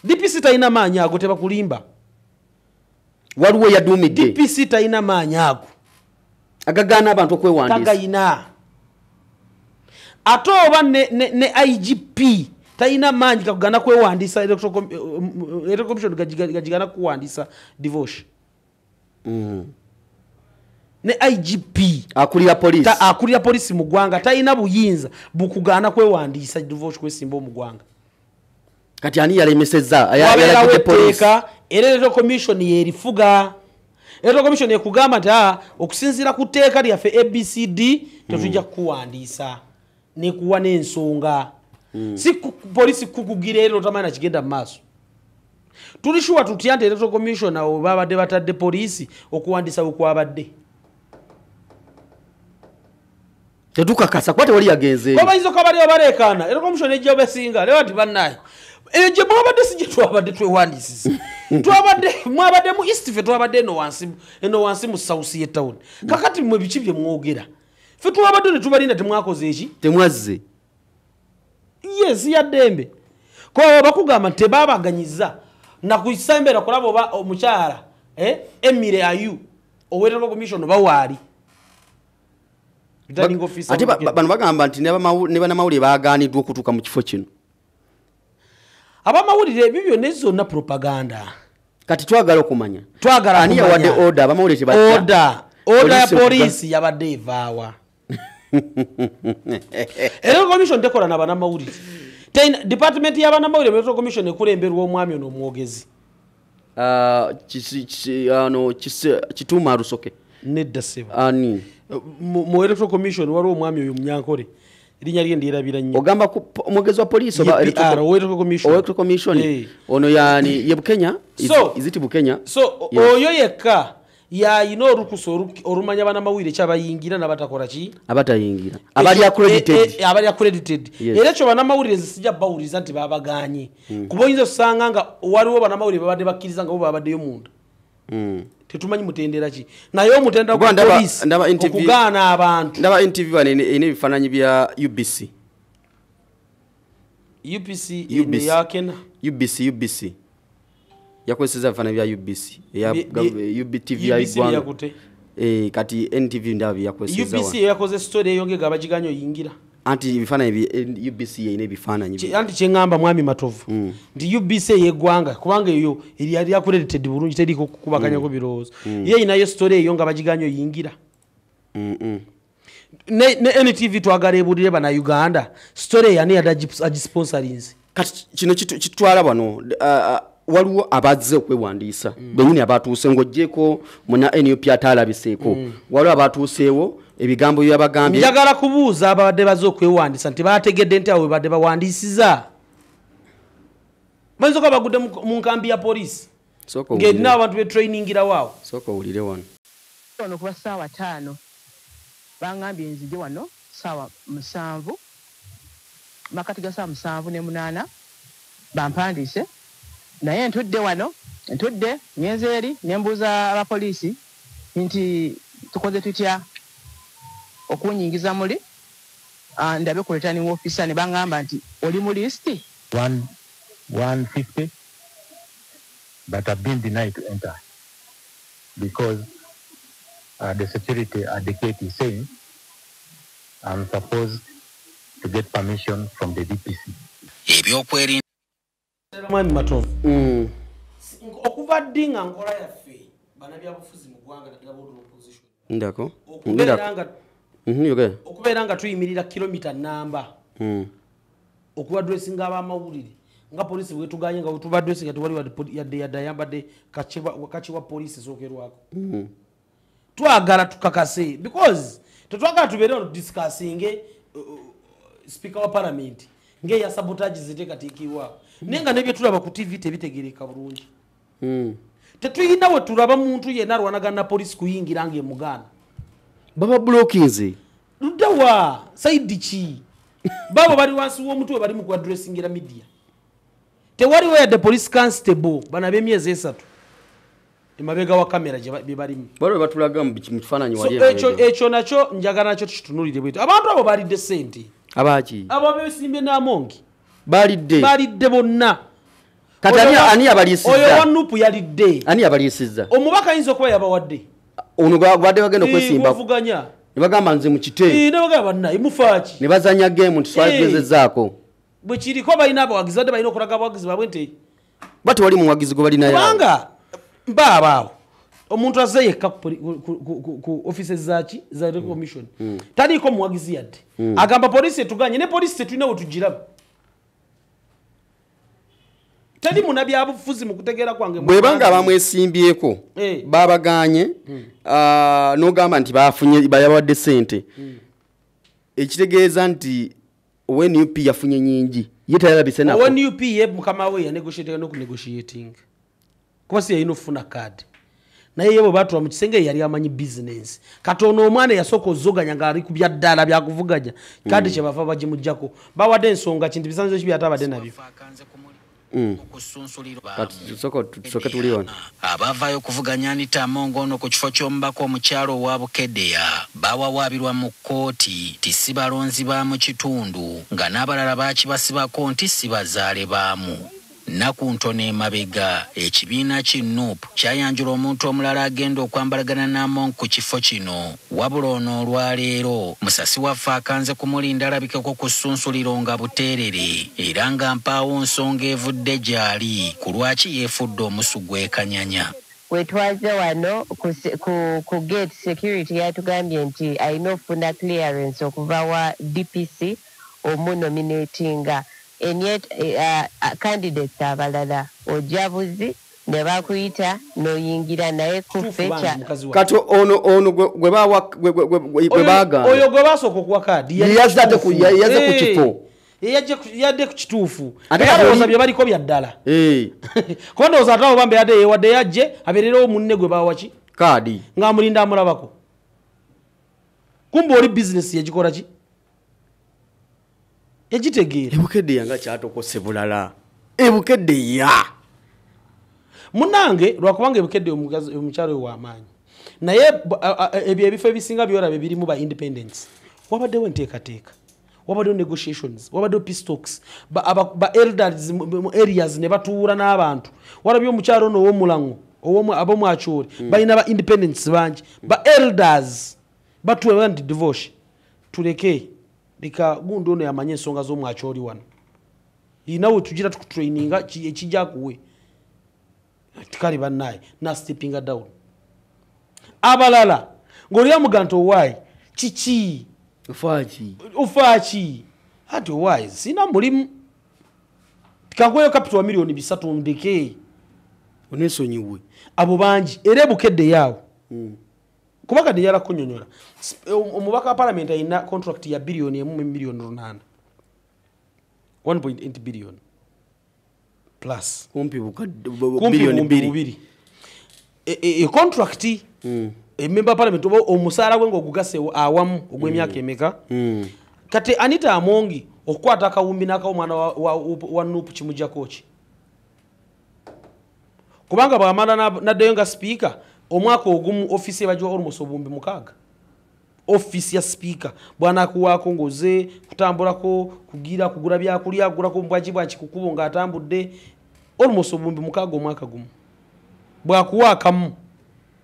DPC talina maanyi ago tebakulimba waliwo yaduumidde DPC talina maanyi ago agagaana abantu okwewandiisa tagayina ate oba ne IGP talina maanyi gagana kwewandiisa electoral commission gagigana kuwandiisa divorce ne IGP akulira poliisi mu ggwanga talina buyinza bukugana kwewandiisa divorce kwesimba mu ggwanga kati ani yalemesezza wabeerawo etteeka era electoral commission yeerifuga electoral commission ekugamba nti okusinziira ku tteeka lyaffe ABCD tetujja kukuwandiisa nekuwa n'ensonga si poliisi kukugira era otamanyi nakigenda mu maaso tuli shuwa tutya nti electoral commission awo babadde batadde poliisi okuwandiisa wekwabadde tetukakasa kuba tewali yagenzeeyo babayinza okabaliwo baleekaana electoral commission ejja besinga lewa ti bannaye eyo gye mwabadde si gye twabadde twewandiisiza mwabadde mu east fe twabadde eno wansi mu south y'etown kakati mwe biki bye mwogera fe twabadde ne tubalinda temwakoze eki temwazze yes yaddembe ko bakugamba nti tebabaganyiza nakuisembera kulaba oba omukyala Emire Ayu oweerectoral commission bawaali ate bano bagamba nti ne bannamawulire baagaaniddwa okutuuka mu kifo kino abamawulire ebyo byonna zonna propaganda kati twagala okumanya ani yawadde order abamawulire tebajja order ya poliisi yabadde evaawa electoral commission tekola na bannamawulire department y'abannamawulire electoral commission ekulemberwa omwami ono omwogezi Kituma Rusoke nedda ssebo ani mu electoral commission waliwo omwami oyo munyankole erinnya lye ndyerabira nnyo ogamba omwogezi wa poliisi oba electoral commission ono yani ye Bukenya iziti Bukenya so oyo yekka yayina olukusa olumanya banamawulire kyabayingira nabatakola ki abatayingira abali accredited era ekyo banamawulire nze sijja bawuliriza nti babaganye kuba oyinza osanga nga waliwo banamawulire babadde bakkiriza nga bo babaddeyo munda tetumanyi mutendera ki naye omutendera gwa poliisi okugaana abantu ndaba interview ene ebifaananyi bya UBC yakena UBC yakozesa bifaananyi bya UBC UBTV yaigwanga kati NTV ndaba yakozesa UBC yakoze story eyongega abagiganyo yingira anti bifaananyi UBC yine ebifaananyi anti kyengamba mwami Matovu nti UBC yeggwanga kubanga eyo eri accredited bulungi teriko kubakanyako birowoozo ye inayo story eyo nga bagiganyo yingira ne NTV twagala ebulire bana Uganda story yani agisponsorinze kati kino kitwala bano waliwo abazze okwewandiisa benyini abatuuse ng'oggyeko muna NUP atalabiseeko waliwo abatuuseewo ebigambo byabagambye njagala kubuuza abadde baze okwewandiisa nti baategedde nti awo badde bawandiisiza bayinza okuba bagudde mu nkambi ya poliisi ng'erina abantu betrainingira waawo sooka owulire wano ono kuba ssaawa 5 baŋŋambye nzije wano ssaawa 7 makati ga ssaawa 7 ne 8 bampandiise naye ntudde wano ngenze eri ne mbuuza abapoliisi nti tukoze tutya okunyingiza muli ndabe ku returning officer ne baŋŋamba nti oli mu listi 150 but have been denied to enter because the security advocate is saying I'm supposed to get permission from the DPC. Ebyokwerinda mwami Matovu okuva ddi nga nkola yaffe banabyabufuzi mu ggwanga naddala board opposition ndako okubeera nga tuyimirira kilomita namba okubadresinga abamawulire nga poliisi bwetuganye nga tubadresinga tewali yadde ayambadde kakiwa poliisi esookerwako twagala tukakase because tetwagala tubeere ono discussinge speaker wa parliament ngeya sabotage ziteekateekebwako naye nga nebyo tulaba ku TV tebitegereka bulungi tetuyina we tulaba muntu yenna alwanagana na poliisi kuyingira ng'emugaana baba blockings luddawa saidi ki babo bali wansi w'omutwe bali mu kuadressingira media tewaliwo yadde police constable bana b'emyezi 3 emabega wa kamera bye balimu balo batulaga mu kifaananyi wali ekyo nakyo njagala nakyo tukitunulire bwetu abantu abo balidde ssente abaki abo besimbye n'amongi balidde bonna kati ani abalisiza oyo wanupu yalidde ani abalisiza omubaka ayinza okuba yabawadde ono gwadde bagenda okwesimba kuvuganya ne bagamba nze mu kite ne bagamba bannaye mufaaki ne bazanya game nti twagezezzaako bwe kiriko balina abawagizi badde balina okulaga abawagizi baabwe nti bati wali muwagizi gwe balinayo kubanga baabaawo omuntu azze yekka ku offices zaki za commission taliiko muwagizi yadde agamba poliisi etuganye ne poliisi tetulina we tugiraba tali munabyabufuzi mu kutegeera kwange bwebanga bamwesimbyeko babaganye n'ogamba nti bafunye bayabawadde ssente ekitegeeza nti NUP yafunye nyingi ye tayalabise nako NUP ye mukama we yanegotiating n'okunegotiating kuba si yalina okufuna kaadi naye ye bwe baatula mu kisenge yali amanyi business katono omwana yasooka ozoganya ng'ali ku byaddala byakuvuganya kaadi kye bava bagimuggyako bawadde ensonga kintu bisanzo ki by'atabadde nabyo soka tuliona abavaayo okuvuganya Anita Mongo ono ku kifo ky'omubaka omukyalo owa Bukedeya bawawaabirwa mu kkooti ti si balonzi ba mu kitundu nga n'abalala baakibasibako nti si bazaale baamu. Naku ntono emabega ekibiina ki NUP kyayanjula omuntu omulala agenda okwambalagana n'Among ku kifo kino wabula ono olwaleero musasi waffe akanze kumulinda alabikeko ku ssunsuliro nga buteerere era nga mpaawo nsonga evudde gy'ali ku lwaki yeefudde omusu gw'ekanyanya. Wetwaze wano ku gate security yatugambye nti alina okufuna clearance okuva wa DPC omunominatinga. And yet candidates abalala ojabuzi ne bakuyita n'oyingira naye kuffe kati ono gwe baagamba oyo gwe basooka okuwa kaadi yaze ku kifo yadde ku kituufu alowooza bye baliko bya ddala kuba ndowooza ate abo bambe yadde yewadde yajje abeererewo munne gwe bawaki kaadi ng'amulinda amulabako kumba oli bizinesi yagikola ki yagitegeera ebukedde yanga kyatokose bulala ebukedde ya munange lwakubanga ebukedde omukyalo we w'amaanyi naye ebyo ebifo ebisinga byolaba birimu ba independence wabaddewo enteekateeka wabaddewo negotiations wabaddewo peace talks ba elders mu areas ne batuula n'abantu walabye omukyalo ono ow'omulango ab'omwakyoli balina ba independence bangi ba elders batuula nti divorce tuleke leka gundi ono yamanye ensonga z'omwakyoli wano inawe tugira tukutraininga ekijja kuwe tikali bannaye na stepping down abalala ng'oli amuganto owaayi kiki ufaaki ati owaayi sina mulimu tikankuweyo capital wa milioni 3 ndeke onesonyiwe abo bangi era ebukedde yaawo kuba kadi yala kunyonyola omubaka wa parliament ayina contract ya billion 1 million 8 1.8 billion plus kumpi billion 2 contract member parliament omusaala gwe ng'ogugase awamu ogw'emyaka emeka kati Anita Amongi okukwata akawumbi n'akawumwana wa Nuupu kimujjako ki kubanga bw'amala n'addayo nga speaker omwaka ogumu office ebajwa almost obumbi 6 office ya speaker bw'anaakuwaako ng'oze kutambulako kugira kugula byakulya kugulako mbwaki bwaki kukubo ng'atambudde almost obumbi 6 omwaka gumu bw'akuwaakamu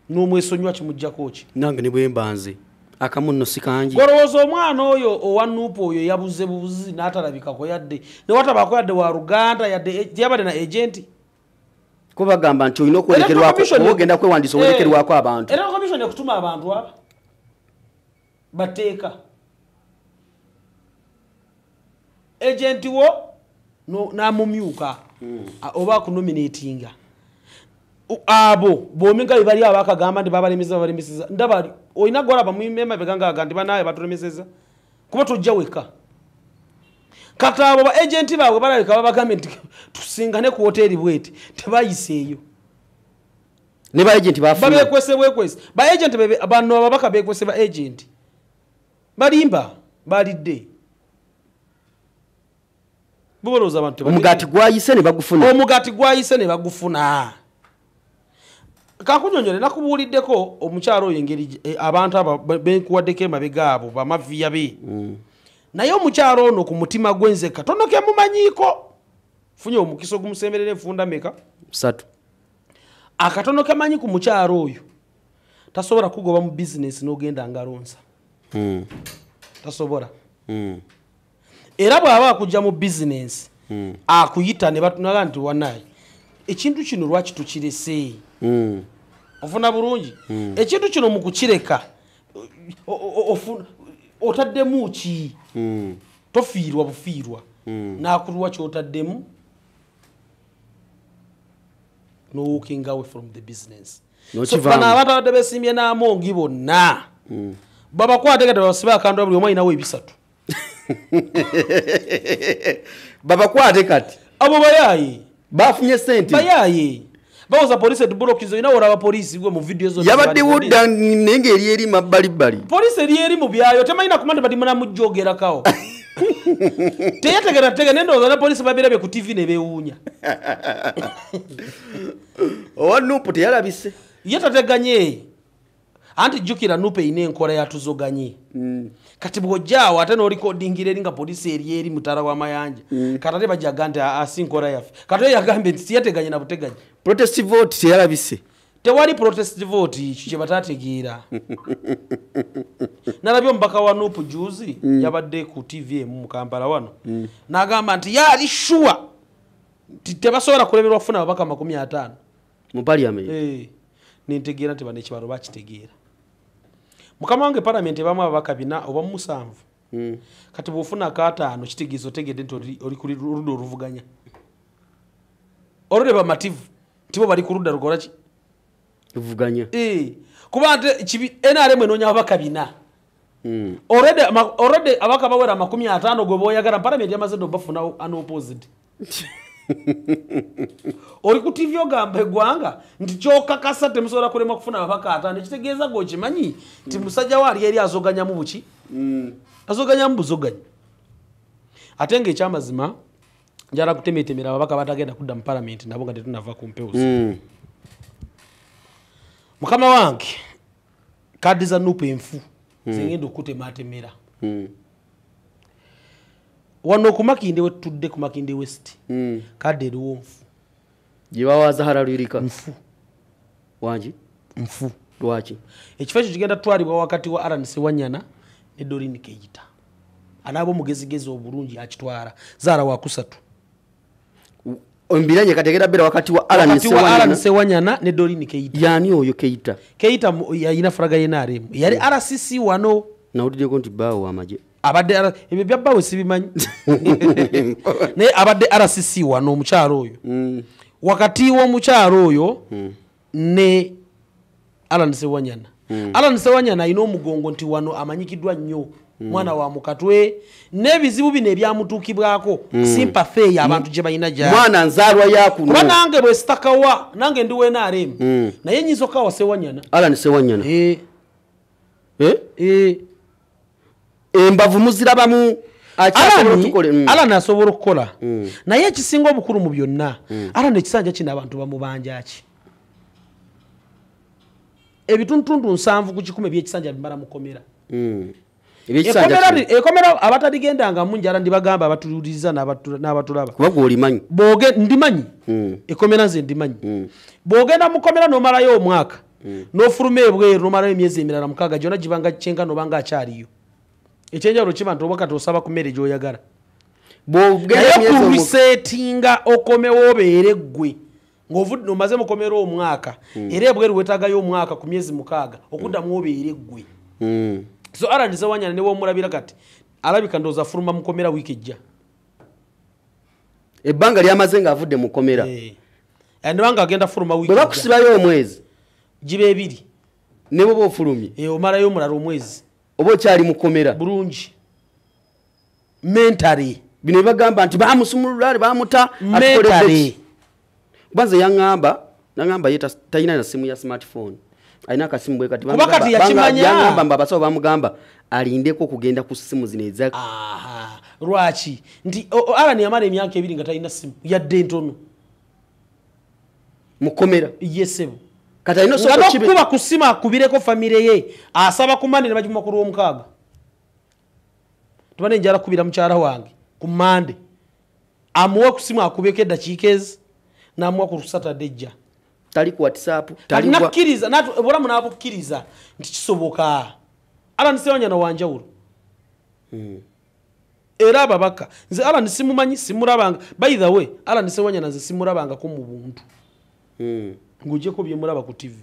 n'omwesonyiwa kimujjako ki nange ne bwe mbanze akamu nno sikangi golowooza omwana oyo owa Nuupu oyo yabuze bubuzi n'atalabikako yadde ne watabaako yadde wa Luganda yadde yabadde na agenti ko bagamba nti olina okwerekerwako ogenda kwewandiisa olekerwako abantu era commission ekutuma abantu aba bateeka agenti wo n'amumyuka oba akunominatinga abo bominga bali abakagamba nti babalemeseza ndaba olina gwalaba mumema begangaga nti banaye batulemeseza kuba tojja weka kati abo ba agenti baabwe balabika babagambe nti tusingane ku hoteli bweti tebayiseeyo ne ba agenti bafuna babekwese ba agenti banno ababaka bekwese ba agenti balimba balidde buboloza abantu omugati gwayise ne bagufuna kakunyonyole nakubuuliddeko omukyalo oyo engeri abantu abo benkuwaddeko emabega abo bamaviya be naye omukyalo ono ku mutima gwenze katono ke mumanyiiko funye omukiso gumusemberera enfunda meka 3 akatono ke manyi ku mukyalo oyo tasobola kugoba mu business n'ogenda ngalonsa tasobola era bw'aba akujja mu business akuyita ne batunaga nti wanaye ekintu kino lwaki tukirese ofuna bulungi ekintu kino mu kukireka otaddemu ki tofiirwa bufiirwa n'akulwa kyotaddemu no walking away from the business so bano abantu abadde besimbye n'amongi bonna babakwategete babasibe akandula buli omu ayinawo 3 babakwate kati abo bayayi bafunye sente bayayi bawoza polisi tubulokizo ina olaba polisi gwe mu video zo yabadde wudda nenge eri mabbali polisi eri mu byayo temayina kumanda badi muna mujjogera kawo teyategera nendo za polisi babirabe ku TV ne bewunya owa Nuupu teyalabise yatateganye anti jukira Nuupu ine enkola yatuzoganye kati bwojjaawo ate n'olicordingira eri nga polisi eri mutara wa mayanja katate bajaga nti asinkola yaffe kate yagambe nti siyateganye na buteganye protest vote teyalabise tewali protest vote kye batategeera nalabye omubaka wa Nuupu juzi yabadde ku TV mu Kampala wano n'agamba nti yali sure nti tebasobola kulemerwa kufuna ababaka 50 mu parliament nintegeera nti bano ekibalo bakitegeera mukama wange parliament ebamu ababaka 4 oba 7 kati bw'ofuna 5 kitegeeza otegedde nti oli ku ludda oluvuganya olwo ne bamativu tibo bali ku ludda lukola ki vuganya kuba ate kibi NRM enonya abaka bina already abaka bawera 50 gwe boyagala parliament yamaze do bafuna an opposite ori ku TV ogamba egwanga nti kyokakasa temusobola kulema kufuna abaka atano kitegeeza go kimanyi nti musajja wali eri azoganya mu buki azoganya mu buzoganya ate ng'ekyamazima njala kutemetemera ababaka batagenda kudda mu parliament nabo nga tetunava ku mpewo mukama wange kadi za nupe enfu zingenda okutematemera wano ku Makinde wetudde ku Makinde West kadi eriwo nfu gye bawaza halalirika nfu wangi nfu lwaki ekifo ekyo kigenda twalibwa wakati wa Alan Sewanyana ne Doreen Keita anaabo mugezigezi obulungi akitwala zaara wa kusatu ombiranye kategera bera wakati wa Alan Sewanyana ne Doreen Keita yani oyo Keita yayina faraga yenaremu yali RCC wano nawulidde ko nti bawo amaje abadde ebyo byabbawe sibimanyi ne abadde RCC wano omukyalo oyo wakati w'omukyalo oyo ne Alan Sewanyana Alan Sewanyana ayina omugongo nti wano amanyikiddwa nnyo mwana wa mukatwe n'ebizibu bino ebyamutuukibwako sympathy abantu gye balina gyali mwana nzaalwa yakuno kuba nange bwe sitakawa nange ndi NRM naye nyiza okawa Sewanyana Alan Sewanyana embavu muzirabamu Alan asobola okukola naye ekisinga obukulu mu byonna Alan ekisanja kino abantu bamubanja ki ebituntuntu 7 ku 10 by'ekisanja bimala mukomera ekomera abataligendanga mu njala ndibagamba abatuliriza n'abatulaba kuba gwolimanyi boge ndimanyi ekomera nze ndimanyi bogenda mukomera nomalayo omwaka n'ofuluma ebweru nomalayo emyezi emirala 6 gyonna gibanga kyenka nobanga akyaliyo ekyenjawulo kiba nti obakati osaba ku mmere gy'oyagala kulisetinga okomewo obeere ggwe ng'ovudde omaze mukomera omwaka era ebweru wetagayo omwaka ku myezi 6 okuddamu obeere ggwe so Alan Sewanyana ne womulabira kati alabika ndoza fuluma mukomera wiki ejja ebbanga lyamaze nga avudde mukomera ndibanga agenda fuluma wiki bwe bakusibayo omwezi gibe ebiri ne bo ofulumye omalayo omulala omwezi oba okyali mukomera bulungi mentally bino bagamba nti bamusumulula bamuta mentally banze nangamba yeta tayina na simu ya smartphone aina akasimu bwe kati kubakati yakimanya yangamba mbabaso bamugamba alindeko kugenda ku simu zine eza lwaki nti Alan yamala emyaka 2 nga talina simu yadde ntono mukomera yesebo kata ino soko chibe kuba kusima akubireko family ye asaba kumani ne bajuma ku Lwomukaga tubane njara kubira mukyara wange ku Mande amuwa kusima akubeke dakikezi na amuwa ku Saturday ja tali ku WhatsApp tali nakiriza natu bora munabukiriza nti kisoboka Alan Sewanyana wanjawulo era babaka nze Alan simumanyi simurabanga by the way Alan Sewanyana nze simurabanga ko mu buntu nguje ko byemuraba ku TV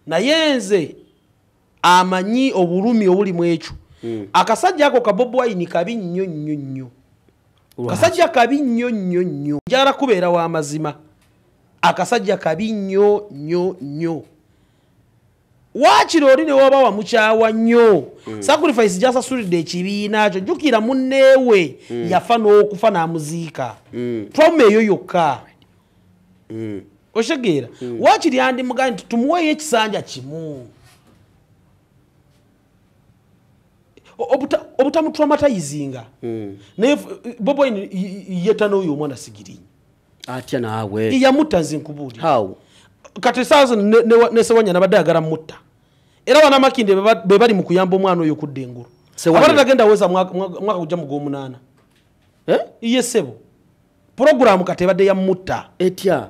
naye nze amanyi obulumi obuli mu ekyo akasajja ako kabobo wine kabi nnyo nnyo nnyo kasajja kabi nnyo nnyo nnyo njara kubeera wa mazima akasajja kabi nnyo nnyo nnyo wakiro ne waba wa mukyawa nnyo sacrifice jasasulidde ekibiina kyo jukira munneewe yafa n'okufa n'amuziika trauma eyo yokka oshegeera wakiri andi mugani tumuweeyo ekisanja kimu obutamutraumatizinga naye bobo yetana oyo omwana sigiri atya naawe yamutta nze nkubuulira how kati saazo ne Sewanyana badde agala mutta era wana Makinde be bali mu kuyamba omwana oyo kudda engulu abana tagenda weza mwaka kujja mu gw'omunaana yesebo program kati badde ya mutta etya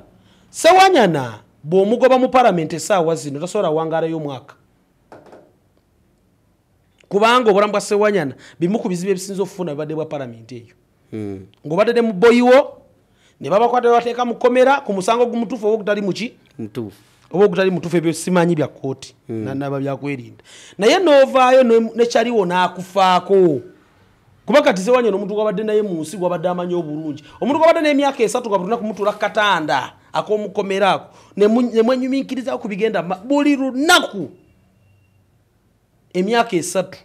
Sewanyana bw'omugoba mu parliament essaawa zino tasobola wangalayo omwaka kubanga obulamu bwa Sewanyana bimu ku bizibu ebisinza okufuna bibadde bwa parliament eyo ng'obadde mu boyiwo ne babakwata bateeka mukomera ku musango gumutufu oba ogutali muki mutufu oba ogutali mutufu ebyo simanyi bya kooti naba byakwerinda naye n'ovaayo ne kyaliwo n'akufaako kuba kati Sewanyana omuntu gwabadde naye mu nsi gwabadde amanyi obulungi omuntu gwabadde n'emyaka 3 gabutuna kumutula katanda ak'omukomera ako ne mwenyumiikiriza okubigenda buli lunaku emyaka 3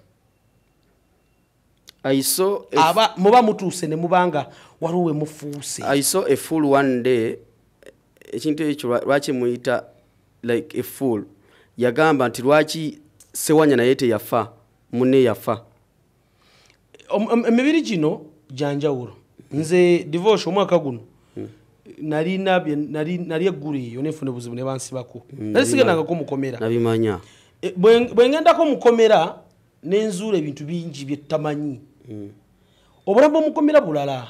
aba muba mutuuse ne mubanga waliwo we mufuuse. I saw a fool one day ekintu ekyo lwaki muyita like a fool yagamba nti lwaki sewanya naye teyafa munne yafa. Emibiri gino janjawulo nze divorce omwaka guno nali eggulu eyo nefuna obuzibu ne bansibako nali sigendangako mukomera nabimanya bwe ngendako mukomera nenzuula ebintu bingi byetamanyi obulamu omukomera bulala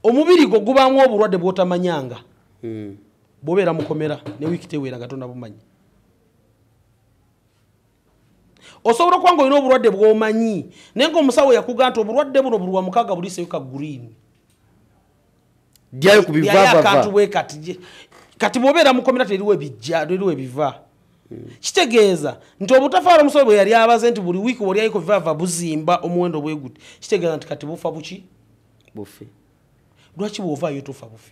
omubiri gwo gubaamu obulwadde bwotamanyanga bwobeera mukomera ne wiiki teweera Katonda bumanyi. Osobola kwanga olina obulwadde bw'omanyi naye ng'omusawo yakuga nti obulwadde buno bulwa mukaaga buliiseyo ka green dyayo ku bivavava kati bw'obeera mukomera teriwo ebiva kitegeeza nti obutafaala omusawo bwe yali abaze nti buli wiiki walyayiko bivava buzimba omuwendo bwe guti kitegeeza nti kati bufa buki bufi. Lwaki bw'ovaayo tofa bufi?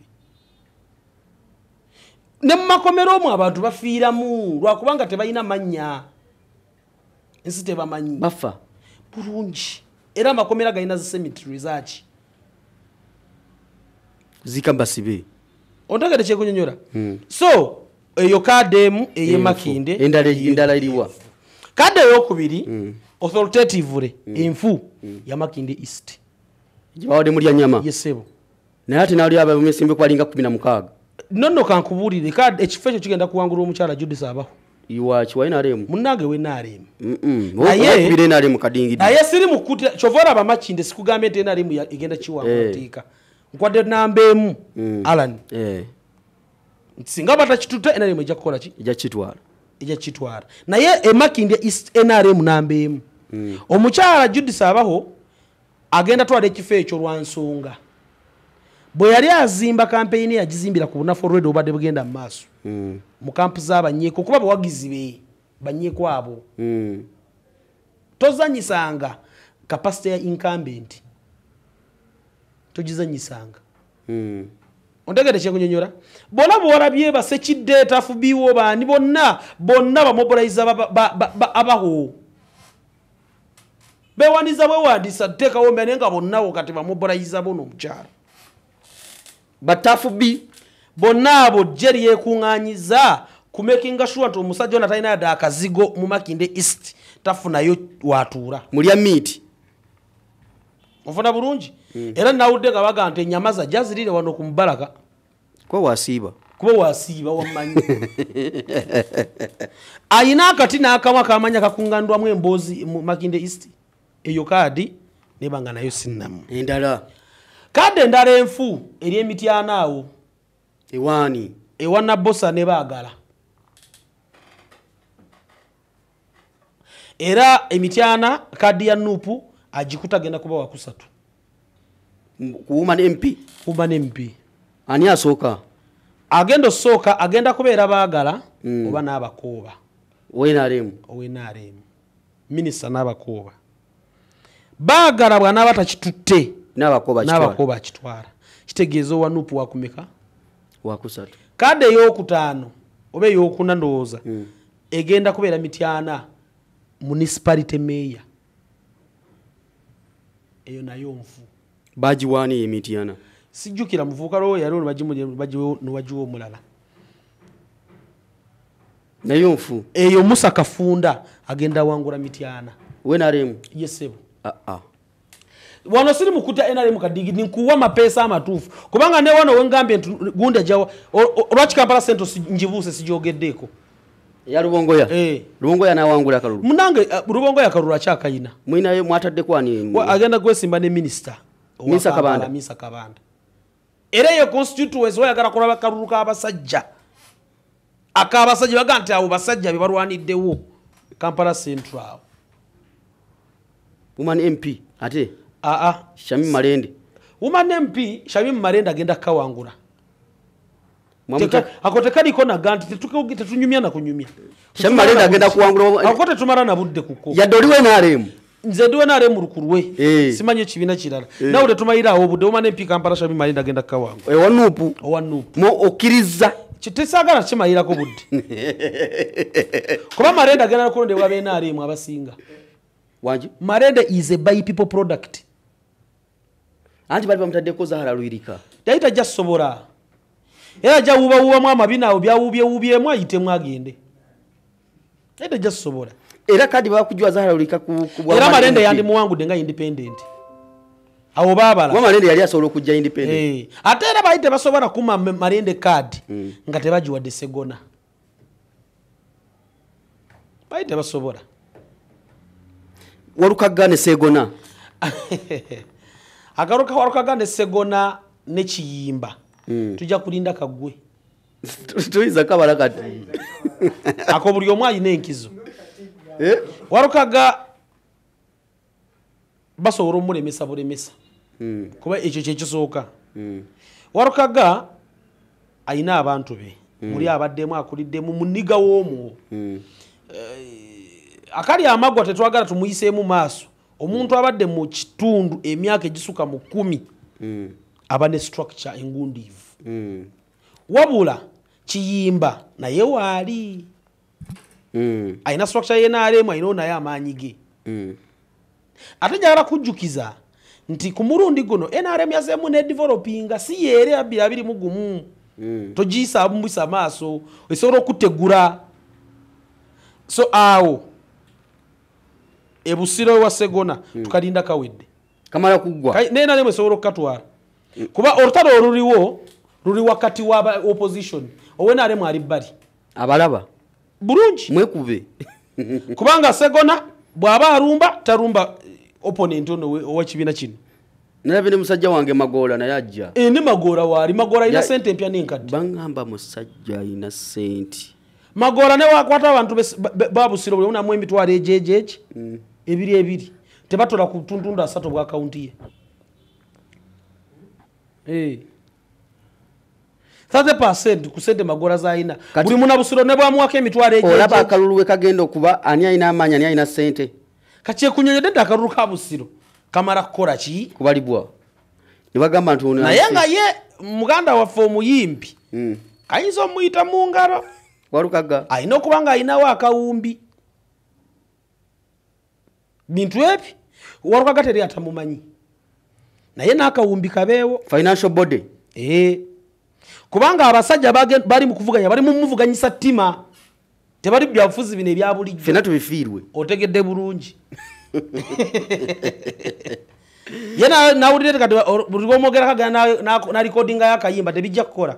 Ne mu makomero omwo abantu bafiiramu lwakubanga tebalina mannya ensi tebamanyi bafa bulungi era amakomera galina zi cemetery zaki zikambasibe ontegedde kyekunyonyola so eyo kademu eye Makinde endala eriwa kade eyokubiri authoritatively enfu ya Makinde East gibawade mulya nyama yesebo naye ate nali abamesimbe kwalinga 16 nonno kankubuulire kade ekifo ekyo kigenda kuwangula omukyala Judith Abaho iwachi waina remu munange we naremu kubire naremu kadingidi naye siri mukuti chovora ba Makinde sikugambe ente naremu igenda chiwangula tika nkwade nambemu Alan singa bata kitute NRM ejja kukola ki ejja kitwala naye Makinde East NRM nambemu omukyala Judith Abaho agenda twala ekifo ekyo lwansonga bwe yali azimba campaign yagizimbira ku bunafu already obadde bugenda mu maaso mu kampu z'abanyeeko kuba bawagizi be banyeeko abo tozanyisanga capacity ya incumbent togizanyisanga ontegedde kyenkunyonyola bona bwolabye basekiddeeta fubiwo baani bonna bamobilize Abaho bewaniza bwewandisa teekawo mbene nga bonnawo kati bamobilize bono omukyalo batafubi bonna abo jeri yekuŋŋaanyiza kumekinga sure nti omusajja ona talina yadde akazigo mu Makinde East tafunayo watuula mulya meat ofuna bulungi era nawudde nga baga nti ennyama zajja zirire wano ku Mubaraka kuba wasiiba wamanyi ayina akati n'akamu akamanya kakuŋŋandwamu emboozi mu Makinde East eyo kaadi nebanga nayo sinnamu endala kaadi endala enfu eri emityana awo ewana bosa ne baagala era emityana kaadi ya Nuupu agikutagenda kuba wakusatu kuuma MP ani asooka agenda osooka agenda kubeera baagala oba n'abakooba owenaremu minisita n'abakooba baagala bw'anaaba takitutte n'abakooba akitwala kitegeeza owa Nuupu wakumeka wakusatu kade ey'okutaano oba ey'okuna ndowooza egenda kubeera mityana municipality mayor eyo nayo nfu bagiwaaniye emityana sijjukira muvubuka lwo yali newagiwa omulala nayo nfu eyo Musa Kafunda agenda wangula mityana wenaremu yesebo wano siri mukuta NRM kadigidi nkuwa mapesa amatuufu kubanga ne wano wengambye gunde jawa lwaki Kampala Central njibuse sijogeddeko ya Lubongoya nawangula akalulu munange Lubongoya akalulu akyakayina mwinayo mwatadde kwani agenda gwesimba ne minister Misa Kabanda era yo constituency wayagala kulaba akalulu k'abasajja akabasajja baga nti abo basajja be balwaniddewo Kampala Central woman MP ate Shamim Malende woman MP Shamim Malende agenda kawangula akotekadiko na ganti tetunyumya na kunyumya Shamim Malende agenda kuwangula akote tumara na budde kuko yadoliwe NRM nze ndiwe nare mu rukurwe simanye kibina kirala nawe tetumayira awo budde omane mpika mpara shabi mali ndagenda kawangu wanupu wanupu mo okiriza kitesagala kimayira ko budde kuba marenda gana ko ndewa bena ari mu abasinga waji marenda is a by people product anti bali bamutadde ko zahara lwirika yaita jasobora era jawuba uwa mwa mabina ubye mwayite mwagende yaita jasobora era kadi bakujwa zahara lwirika ku era marenda yandi muwangu denga independent awo babala wa marende yali asobola okujja independent ate era bayite basobora kuma marende card nga tebajiwa de segona bayite basobora warukagane segona agaruka warukagane segona ne kiyimba tujja kulinda kagwe tuiza kabala kati ako buli omwa ine enkizo warukaga basobora omulemesa bulemesa kuba ekyo kyekisooka warukaga ayina abantu be muli abaddemu akuliddemu muniga w'omwo akali amagwa tetwagala tumuyiseemu maaso omuntu abadde mu kitundu emyaka egisuka mu 10 aba ne structure engundiivu wabula kiyimba naye waali ayina structure yenaalemu ayina naye amaanyi ge ate njagala kujjukiza nti ku mulundi guno NRM yazeemu ne developinga si yeere abiri mu gumu togiyisa abumbisa maaso esobola okutegula so awo ebusiro wa segona tukalinda kawedde kamala kugwa NRM esobola okukatwala kuba olutalo oluliwo luli wakati wa opposition NRM ali bali abalaba bulungi mwekube kubanga segona bwaba arumba tarumba opponent ono owa kibina kino nalabye musajja wange Magola naye ajja ni Magola wali Magola ina sente mpya ninkadde bangamba musajja ina sente Magola ne wakwata abantu babusiro buli una mwembi twale ejejeje ebiri tebatola ku tuntundu asato bwa account ye 30% kusente Magola zaina buli muna busiro ne bwa mwaka emitwale ejejeje olaba akaluluwe kagenda okuba ani ayina amanya ani ayina sente kache kunyonyode ndakaruru ka busiro kamara kukora ki kubalibwa nibagamba nti ono naye nga ye muganda waffe omuyimbi ayinza omuyita mu ngalo warukaga ayina okubanga ayinawo akawumbi bintu ebi warukaga teri atamumanyi naye n'akawumbi kabeewo financial body kubanga abasajja bali mu kuvuganya bali mu muvuganyisa ttima tebali byabufuzi bino ebya bulijjo fena tubifiirwe otegedde bulungi yena nawulire kati omogera kagana na recording yakayimba tebijja kukola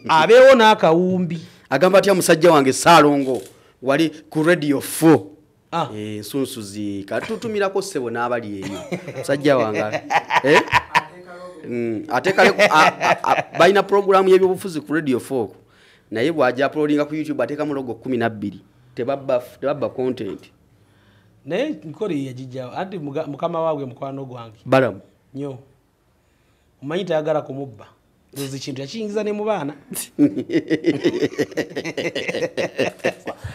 abeewo n'akawumbi agamba atya musajja wange Saalongo wali ku radio 4 nsunsuzi katutumirako ssebo n'abali eyo musajja wange ate kale balina programu y'ebyobufuzi ku radio 4 naye bw'ajja uploadinga ku YouTube ateeka mulogo 12 tebabba content naye nkori yajijja anti mukama waabwe mukwano gwange balamu nyo omanyi tayagala kumubba nzi kintu yakiyingiza ne mu baana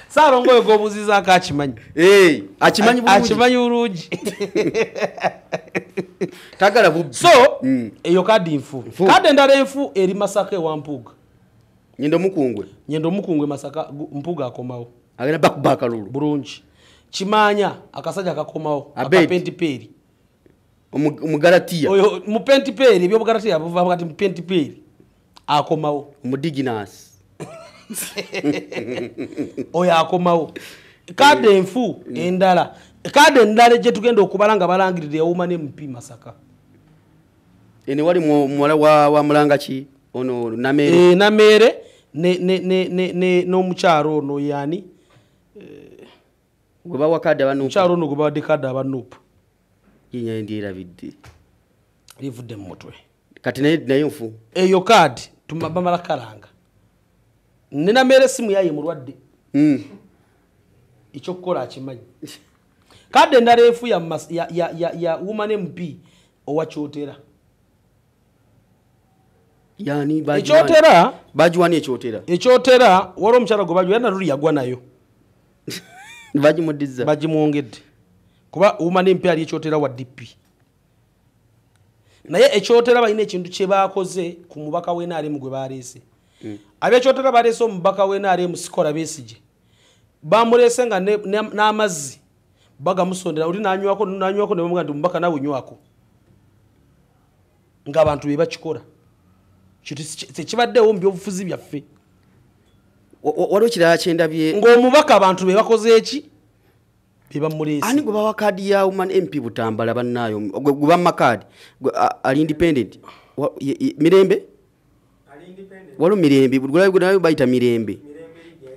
Saalongo oyo gobuziza akakimanyi akimanyi bulungi tagala bubbi so eyo kadi nfu kadi endala enfu eri Masaka ewampuga nyendo mukungwe Masaka mpuga akomawo agenda back lulu bulungi kimanya akasajja kakomawo akapenti peri omugalatiya oyo mu penti peri ebyo bugalatiya buva wakati mu penti peri akomawo omudiginas oyo akomawo kade enfu endala kade endala gye tugenda okubala nga balangirira yawuma ne MP Masaka ene wali muwala wa mulanga ki ono namere namere ne n'omukyalo ono yani gwe bawa kadi abanupu mukyalo ono gwe bawadde kadi abanupu yinya ndirabidde livudde mu mutwe kati naye nfu eyo kadi tumabamala kalanga nina mere simu yaye mulwadde icyo kukola akimanyi kadi endala efu ya woman MP owakyotera yani ekyotera bajuwani ekyotera wali omukyala gwe bajuwa yana luli yagwa nayo bajimudiza bajimwongedde kuba umani mpe ali ekyotera wa DP naye ekyotera balina ekintu kye baakoze ku mubaka we NRM gwe baleese abekyotera baleese omubaka we NRM Sikola Besigye bamuleese nga n'amazzi bagamusondera uli nanywako ne bamuga nti mubaka nawe nywako ng'abantu be bakikola kintu kibaddewo mu byobufuzi byaffe waliwo kirala kyendabye ng'omubaka abantu be bakoze eki be bamuleese ani gwe bawa kaadi ya Woman MP Butambala bannaayo gwe bamma kaadi ali independent Mirembe waliwo Mirembe gwe bayita Mirembe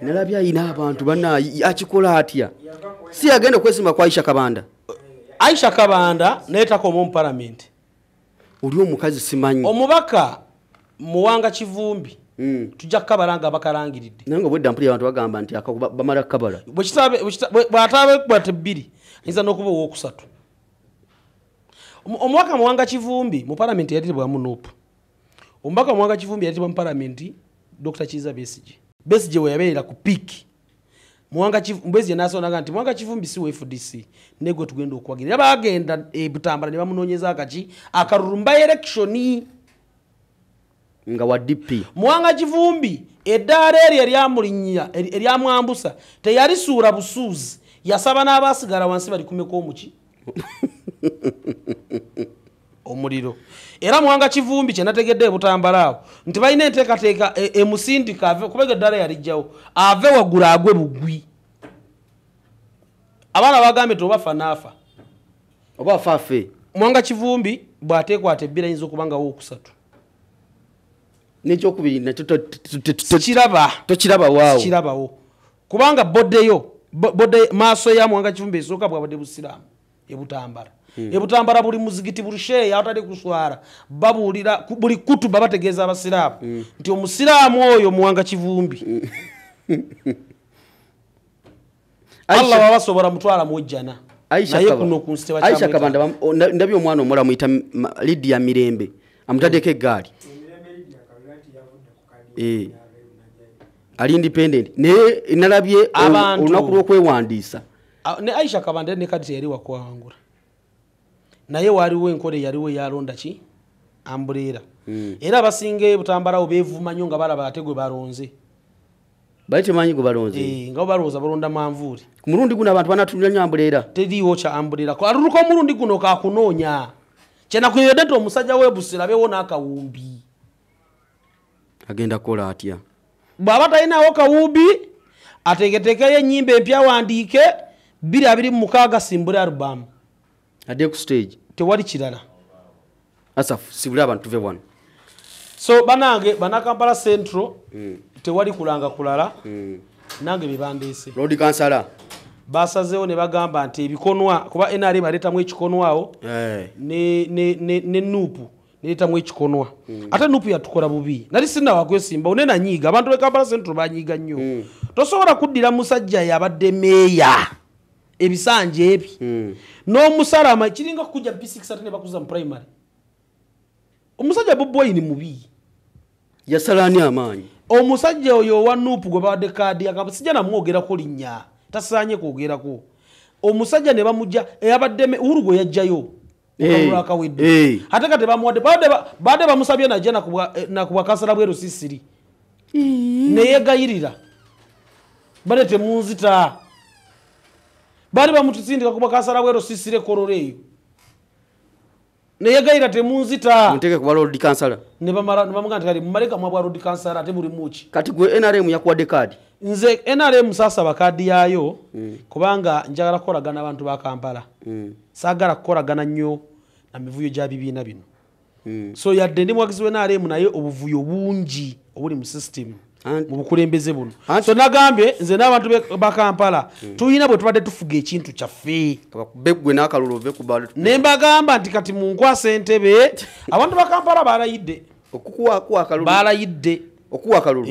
nalabye ayina abantu bannaayo akikola atya si agenda okwesimba kwa Aisha Kabanda neetakoma mu parliament oli omukazi simanyi omubaka Muwanga Kivumbi tujja kukabalanga bakalangiridde nange bwedda mpulira abantu bagamba nti bamala kabala bw'atabe kwate bbiri ayinza n'okuba ow'okusatu omubaka Muwanga Kivumbi mu parliament yayitibwamu Nuupu omubaka Muwanga Kivumbi yayitibwa mu parliament Dr. Kiza Besigye we yabeera ku peak Muwanga Besigye n'asoonaga nti Muwanga Kivumbi si FDC negwe tugenda okwagira bagenda Butambala ne bamunoonyeza akaki akarurumba election nga wa DP Muwanga Kivumbi eddaala eryo eryamulinnya eryamwambusa teyalisuula busuuzi yasaba n'abaasigala wansi bali kumeko omuki omuliro era Muwanga Kivumbi kye nategedde Butambala awo nti balina enteekateeka emusindika ave kubanga eddaala yalijjawo ave waggula agwe bugwi abaana bagambye tobafa naafa oba afe Muwanga Kivumbi bw'ateekwata ebbira ayinza okubanga wookusatu n'ekyokubiri nakyo tokirabawo kubanga bodde maaso ya Muwanga Kivumbi esooka bwabadde busiraamu ebutambala ebutambala buli muzigiti bulusheeya awatali kuswara babuulira buli kutuba bategeeza abasiraamu nti omusiraamu oyo Muwanga Kivumbi Allah wabasobola mutwala mujjana Aisha Kabanda ndabye omwana omulala muyita Lydia Mirembe amutaddeko eggaali ali independent naye nalabye olunaku lw'okwewandiisa ne Aisha Kabanda ne kati yali wakwangula naye waliwo enkole yaliwo yalonda ki ambulera era abasinga Butambalawo beevuma nnyo nga balaba ate gwe balonze bali temanyi gwe balonze nga balowooza balonda manvuuli ku mulundi guno abantu banatulira nnyo ambulera teriiwo kya ambulera aluluka omulundi guno kakunoonya kyenakuyodde nti omusajja w'ebusira beewo n'akawumbi agenda kukola atya bw'aba talinawo kawumbi ateeketeekeyo ennyimba empya wandiike 2026 simbula alubamu adde ku stage tewali kirala asafu sibule abantu tuve wano so banange Kampala Central tewali kulanga kulala nange bebandeese Lord Kansala basazeewo ne bagamba nti ebikonwa kuba NRM aleetamu ekikonwa awo ne Nuupu neetamu ekikonwa ate Nuupu yatukola bubi nali sinnawa kwesimba onena nyiiga abantu be Kampala Central banyiiga nnyo tosobola kuddira musajja yabadde meeya ebisanja ebi n'omusalama kiringa kujja P6 ate ne bakuza mu primary omusajja Bobi Wine mubi yasalani amaanyi omusajja oyo owa Nuupu gwe bawadde kaadi agamba sijja namwogerako linnya tasaanye kwogerako omusajja ne bamujja eyabadde Uhuru gwe yajjayo akawedde ate kati bamuwadde baadde bamusabye najja nakubwa kansala bwe Rusisiri neyegayirira bale temunzita bali bamutusindika kuba kansala bwe Rusisiri korora eyo neyegayira temunzita munteke kuba Lord Kansala ne bamuga nti kati mumaleka mwabwa Lord Kansala ate buli muki kati gwe NRM yakuwadde kaadi nze NRM sasa bakadi yayo kubanga njagala kukolagana abantu ba Kampala saagala kukolagana nnyo na mivuyo gya bibiina bino so yadde ndi mwagizi we NRM naye obuvuyo bungi obuli mu system mu bukulembeze buno so nagambye nze n'abantu ba Kampala tuyina bwe tubadde tufuga ekintu kyaffe begwe n'akalulu ove kubala ne mbagamba nti kati munkwasa entebe abantu ba Kampala balayidde okukuwa akalulu balayidde okuwa akalulu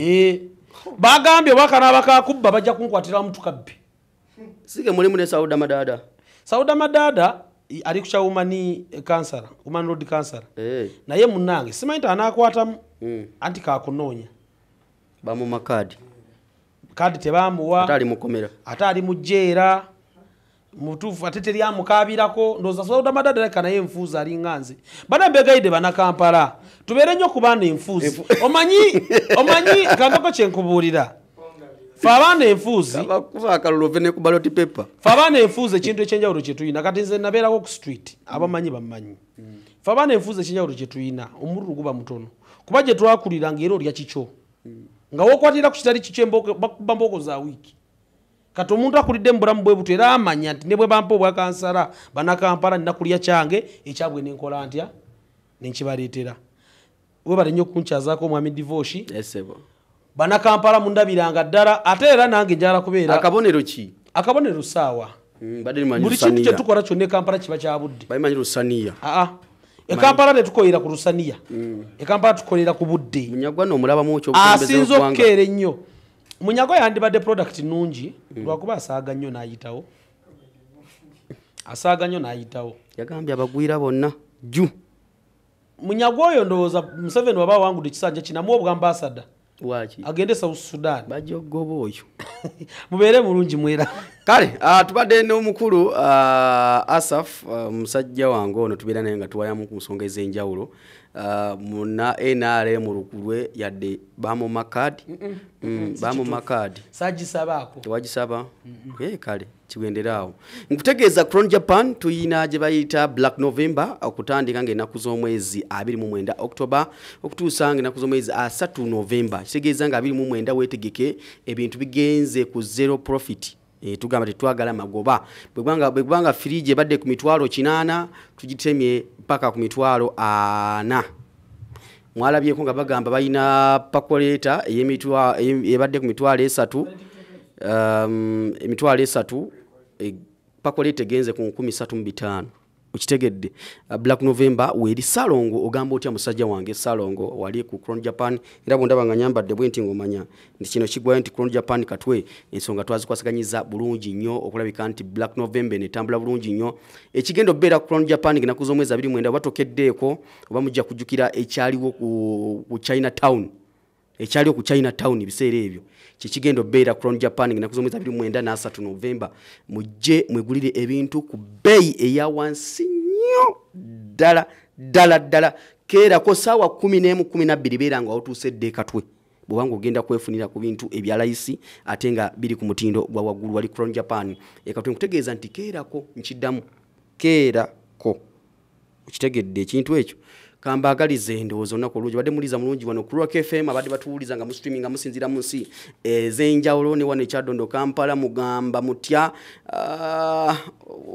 bagambye obakana abakakubba bajja kunkwatira omuntu kabbi sige mulimu ne Sauda Madada ali ku Woman Kansala Woman Road Kansala naye munnange simanyi nti anaakwatamu anti kakunoonya bamu makadi kadi tebamuwa ate ali mukomera ate ali mu jjeera mutufu ate teri amukabirako ndoza soda madada kana yenfuza ali nganze bana mbegaide bana Kampala tubere nnyo kubana enfuzi omanyi kambako kyenkubulira fabana enfuzi bakuba akalulu vene ku ballot paper fabana enfuzi ekintu ekyenjawulo kye tuyina kati nze nabeerako ku street abamanyi bamanyi fabana enfuzi ekyenjawulo kye tuyina omururu guba mutono kuba gye twakulira ngero lya kicho nga wokwatira ku kitali kichembo bamboko za wiki kati omuntu akulidde mu bulamu bwe buto era amanya nti ne bwe bampa obwa kansala bana Kampala nnakulya kyange ekyabwe nenkola ntya nenkibaleetera we bali nnyo kunkyazaako omwami Divoshi bana Kampala mundabiranga ddala ate era nange njala kubeera akabonero ki akabonero saawa buli kintu kye tukola kyonna Kampala kiba kyabudde bayimanyi lusaniya Kampala netukolera ku lusaniya Kampala tukolera ku budde munyagwa n'omulabamu okyo asinza okukeera ennyo Munyago yandibadde product nungi lwakuba asaaga nnyo n'ayitawo yagambye abagwira bonna ju Munyago oyo ndowooza Museveni waba wangudde ekisanja kinamu obwa ambassador waki agende South Sudan bajogoba oyo mubeere mulungi mwera kale tubadde n'omukulu Asaf musajja wange ono tubeera naye nga tuwayamu ku nsonga ez'enjawulo muna NRM rukulwe yadde bamumakadi bamumakadi sagisabaako tewagisaba kale kiwenderaawo nkutegeeza Crown Japan tuyina gye bayita Black November okutandika ng'ennaku z'omwezi 29 October okutuusa ng'ennaku z'omwezi 3 November kitegeeza nga 29 weetegeke ebintu bigenze ku zero profit tugamba tetwagala magoba bwebanga fridge ebadde ku mitwalo 8 tugitemye paka ku mitwalo 4 mwalabyeko nga bagamba bayina pakoleta ebadde ku mitwalo 3 emitwalo 3 pakoleta genze ku 135 ukitegedde Black November weri Salongo ogamba otya musajja wange Salongo wali ku Crown Japan era bondaba nga nyambadde bwenti ngomanya ndi kino kigwayo nti Crown Japan katwe ensonga twazikwasiganyiza bulungi nnyo okulabika nti Black November netambula bulungi nnyo ekigendo bera Crown Japan ginakuza omwezi 29 batokeddeeko oba mujja kujukira ekyaliwo ku Chinatown ekyaliwo ku Chinatown biseera ebyo kikigendo bera Crown Japan ginakuza omwezi 29 na 3 November mujje mwegulire ebintu ku bei eya wansi nnyo dala kera ko sawa 11-12 bera nga otuusedde katwe bwanga ogenda kwefunira ku bintu ebya layisi ate nga biri ku mutindo gwa waggulu wali Crown Japan ekatwe nkutegeeza nti kerako nkiddamu kerako ukitegedde ekintu ekyo kamba agalize ndowooza olunaku olungi badde muliza mulungi wano ku Rock FM abadde batuwuliza nga mu streaming nga musinzira mu nsi ez'enjawulo ne wano ekyadondo Kampala mugamba mutya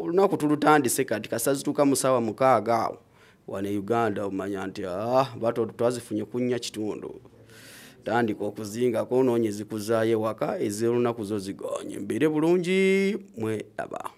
olunaku tulutandise kati kasazituka mu ssaawa 6 wano Uganda omanya nti bato twazifunye kunnya kitundu tandika okuzingako noonye zikuzaayo waka ez'olunaku zo ziganye mbeere bulungi mwe aba